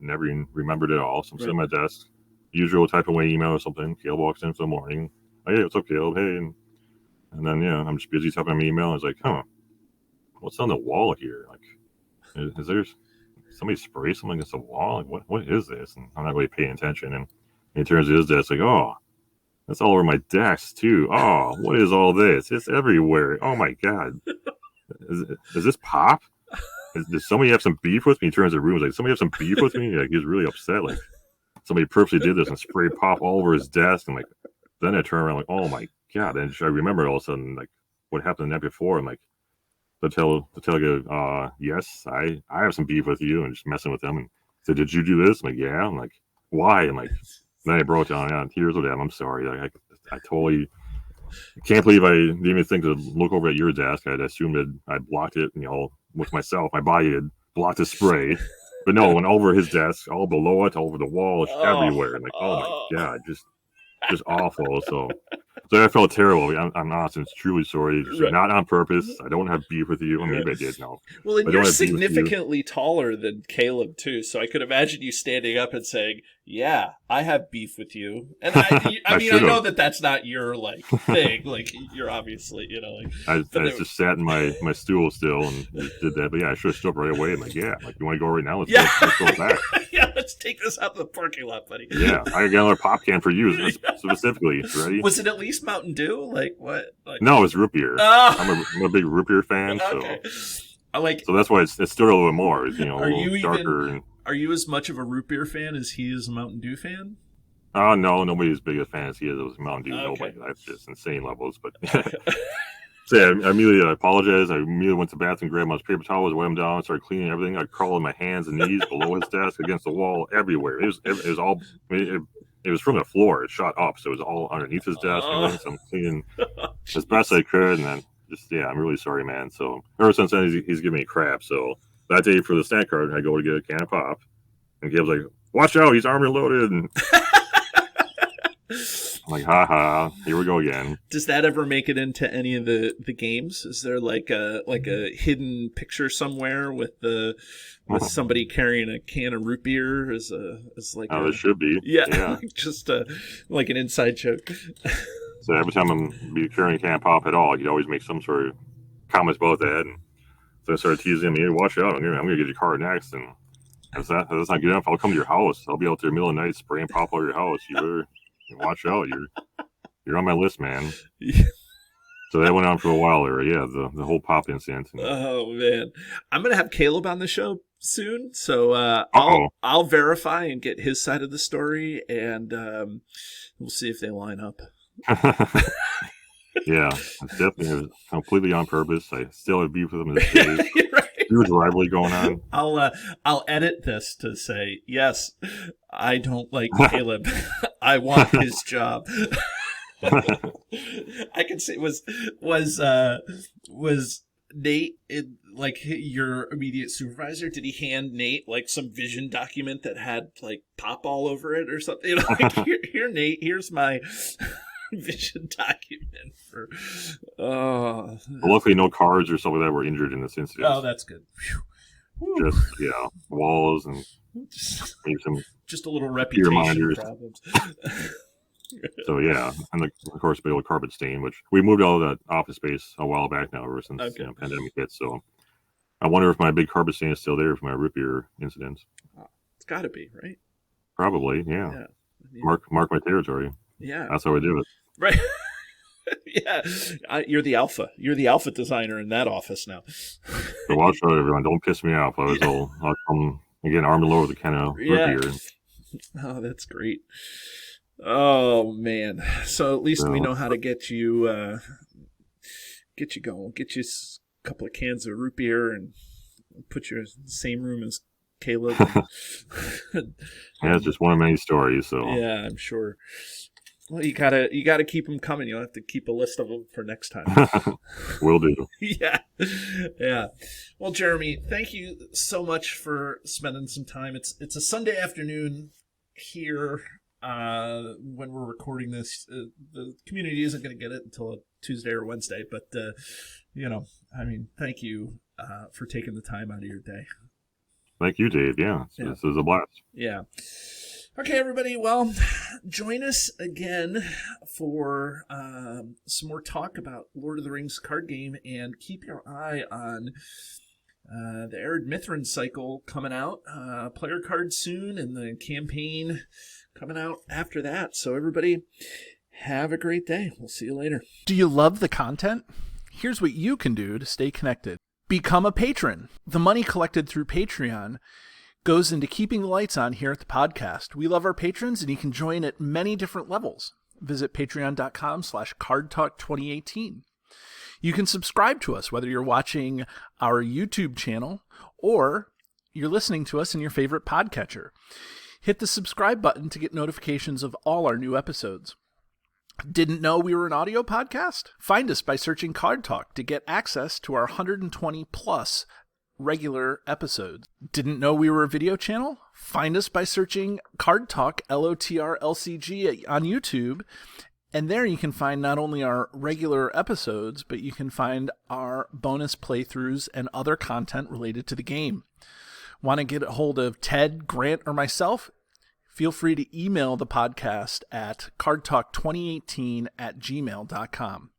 never even remembered it all. So I'm sitting at my desk, usual type of way email or something. Caleb walks in for the morning. Hey, what's up, Caleb? Hey. And then, I'm just busy typing my email. I was like, what's on the wall here? Like, is there somebody spray something against the wall? Like, what is this? And I'm not really paying attention. And it turns out it's like, oh, that's all over my desk too. Oh, what is all this? It's everywhere. Oh my God. Is this pop? Does somebody have some beef with me? He turns to the room, like, somebody have some beef with me? Like, he's really upset. Like, somebody purposely did this and sprayed pop all over his desk. And like, Then I turn around like, oh my god! And I remember all of a sudden like what happened the night before. I'm like, the guy, yes, I have some beef with you, and just messing with them. And said, did you do this? I'm like, yeah. I'm like, why? I'm like, then I broke down. Yeah, tears of them. I'm sorry. I totally can't believe I didn't even think to look over at your desk. I'd assumed that I blocked it, with myself. My body had blocked the spray. But no, it went over his desk, all below it, over the wall, everywhere. And like, oh my god, just awful. So I felt terrible. I'm honest and truly sorry. Right. Not on purpose. I don't have beef with you. Maybe I did. No. Well, and you're significantly taller than Caleb too, so I could imagine you standing up and saying, "Yeah, I have beef with you." And I mean, I know that that's not your thing. You're obviously, I just sat in my stool still and did that. But yeah, I should have stood up right away. I'm like, yeah, you want to go right now? Let's go back. Yeah, let's take this out of the parking lot, buddy. Yeah, I got another pop can for you specifically. Ready? Was it at least Mountain Dew? What? No, it was root beer. Oh. I'm a big root beer fan. Okay. So that's why it's still a little bit more. Darker. Are you as much of a root beer fan as he is a Mountain Dew fan? No, nobody's as big a fan as he is of Mountain Dew. Okay. Nobody. That's just insane levels. But so yeah, I immediately apologized. I immediately went to the bathroom, grabbed my paper towels, wet them down, started cleaning everything. I crawled on my hands and knees below his desk, against the wall, everywhere. It was all. It was from the floor. It shot up, so it was all underneath his desk. And everything. So I'm cleaning as best I could, and then I'm really sorry, man. So ever since then, he's giving me crap. So that day for the snack card, I go to get a can of pop, and Gabe's like, "Watch out, he's armor loaded." And I'm like, "Ha, here we go again." Does that ever make it into any of the games? Is there like a hidden picture somewhere with somebody carrying a can of root beer as it should be. Yeah. Just like an inside joke. So every time I'm carrying a can of pop at all, he'd always make some sort of comments about that. And so I started teasing him, "Hey, watch out, I'm gonna get your car next." And that's not good enough. I'll come to your house. I'll be out there in the middle of the night spraying pop over your house. You better watch out. You're on my list, man. Yeah. So that went on for a while there. Yeah, the whole pop incident. Oh man, I'm gonna have Caleb on the show soon, so I'll verify and get his side of the story, and we'll see if they line up. Yeah, it's definitely completely on purpose. I still have beef with him this day. Right. Huge rivalry going on. I'll edit this to say, yes, I don't like Caleb. I want his job. I can say was Nate your immediate supervisor? Did he hand Nate some vision document that had pop all over it or something? Here Nate, here's my vision document for. Well, luckily, no cars or something like that were injured in this incident. Oh, that's good. Just walls and maybe some just a little reputation problems. So yeah, and of course, a bit of a carpet stain, which we moved out of that office space a while back now, ever since pandemic hit. So I wonder if my big carpet stain is still there from my root beer incident. It's got to be, right? Probably, yeah. Mark my territory. Yeah, that's how I do it. Right. Yeah, you're the alpha. You're the alpha designer in that office now. So watch out, everyone. Don't piss me off. I'll come again, arm and lower with a can of root beer. Oh, that's great. Oh man! So at least we know how to get you going. Get you a couple of cans of root beer and put you in the same room as Caleb. Yeah, it's just one of many stories. So yeah, I'm sure. Well, you gotta keep them coming. You'll have to keep a list of them for next time. Will do. Yeah. Well, Jeremy, thank you so much for spending some time. It's a Sunday afternoon here when we're recording this. The community isn't going to get it until Tuesday or Wednesday, but thank you for taking the time out of your day. Thank you, Dave. Yeah, this is a blast. Yeah. Okay, everybody. Well, join us again for some more talk about Lord of the Rings card game, and keep your eye on the Ered Mithrin cycle coming out. Player cards soon, and the campaign coming out after that. So everybody, have a great day. We'll see you later. Do you love the content? Here's what you can do to stay connected. Become a patron. The money collected through Patreon goes into keeping the lights on here at the podcast. We love our patrons, and you can join at many different levels. visit patreon.com/cardtalk2018. You can subscribe to us, whether you're watching our YouTube channel or you're listening to us in your favorite podcatcher. Hit the subscribe button to get notifications of all our new episodes. Didn't know we were an audio podcast? Find us by searching Card Talk to get access to our 120 plus regular episodes. Didn't know we were a video channel? Find us by searching Card Talk LOTR LCG on YouTube. And there you can find not only our regular episodes, but you can find our bonus playthroughs and other content related to the game. Want to get a hold of Ted, Grant, or myself? Feel free to email the podcast at cardtalk2018@gmail.com.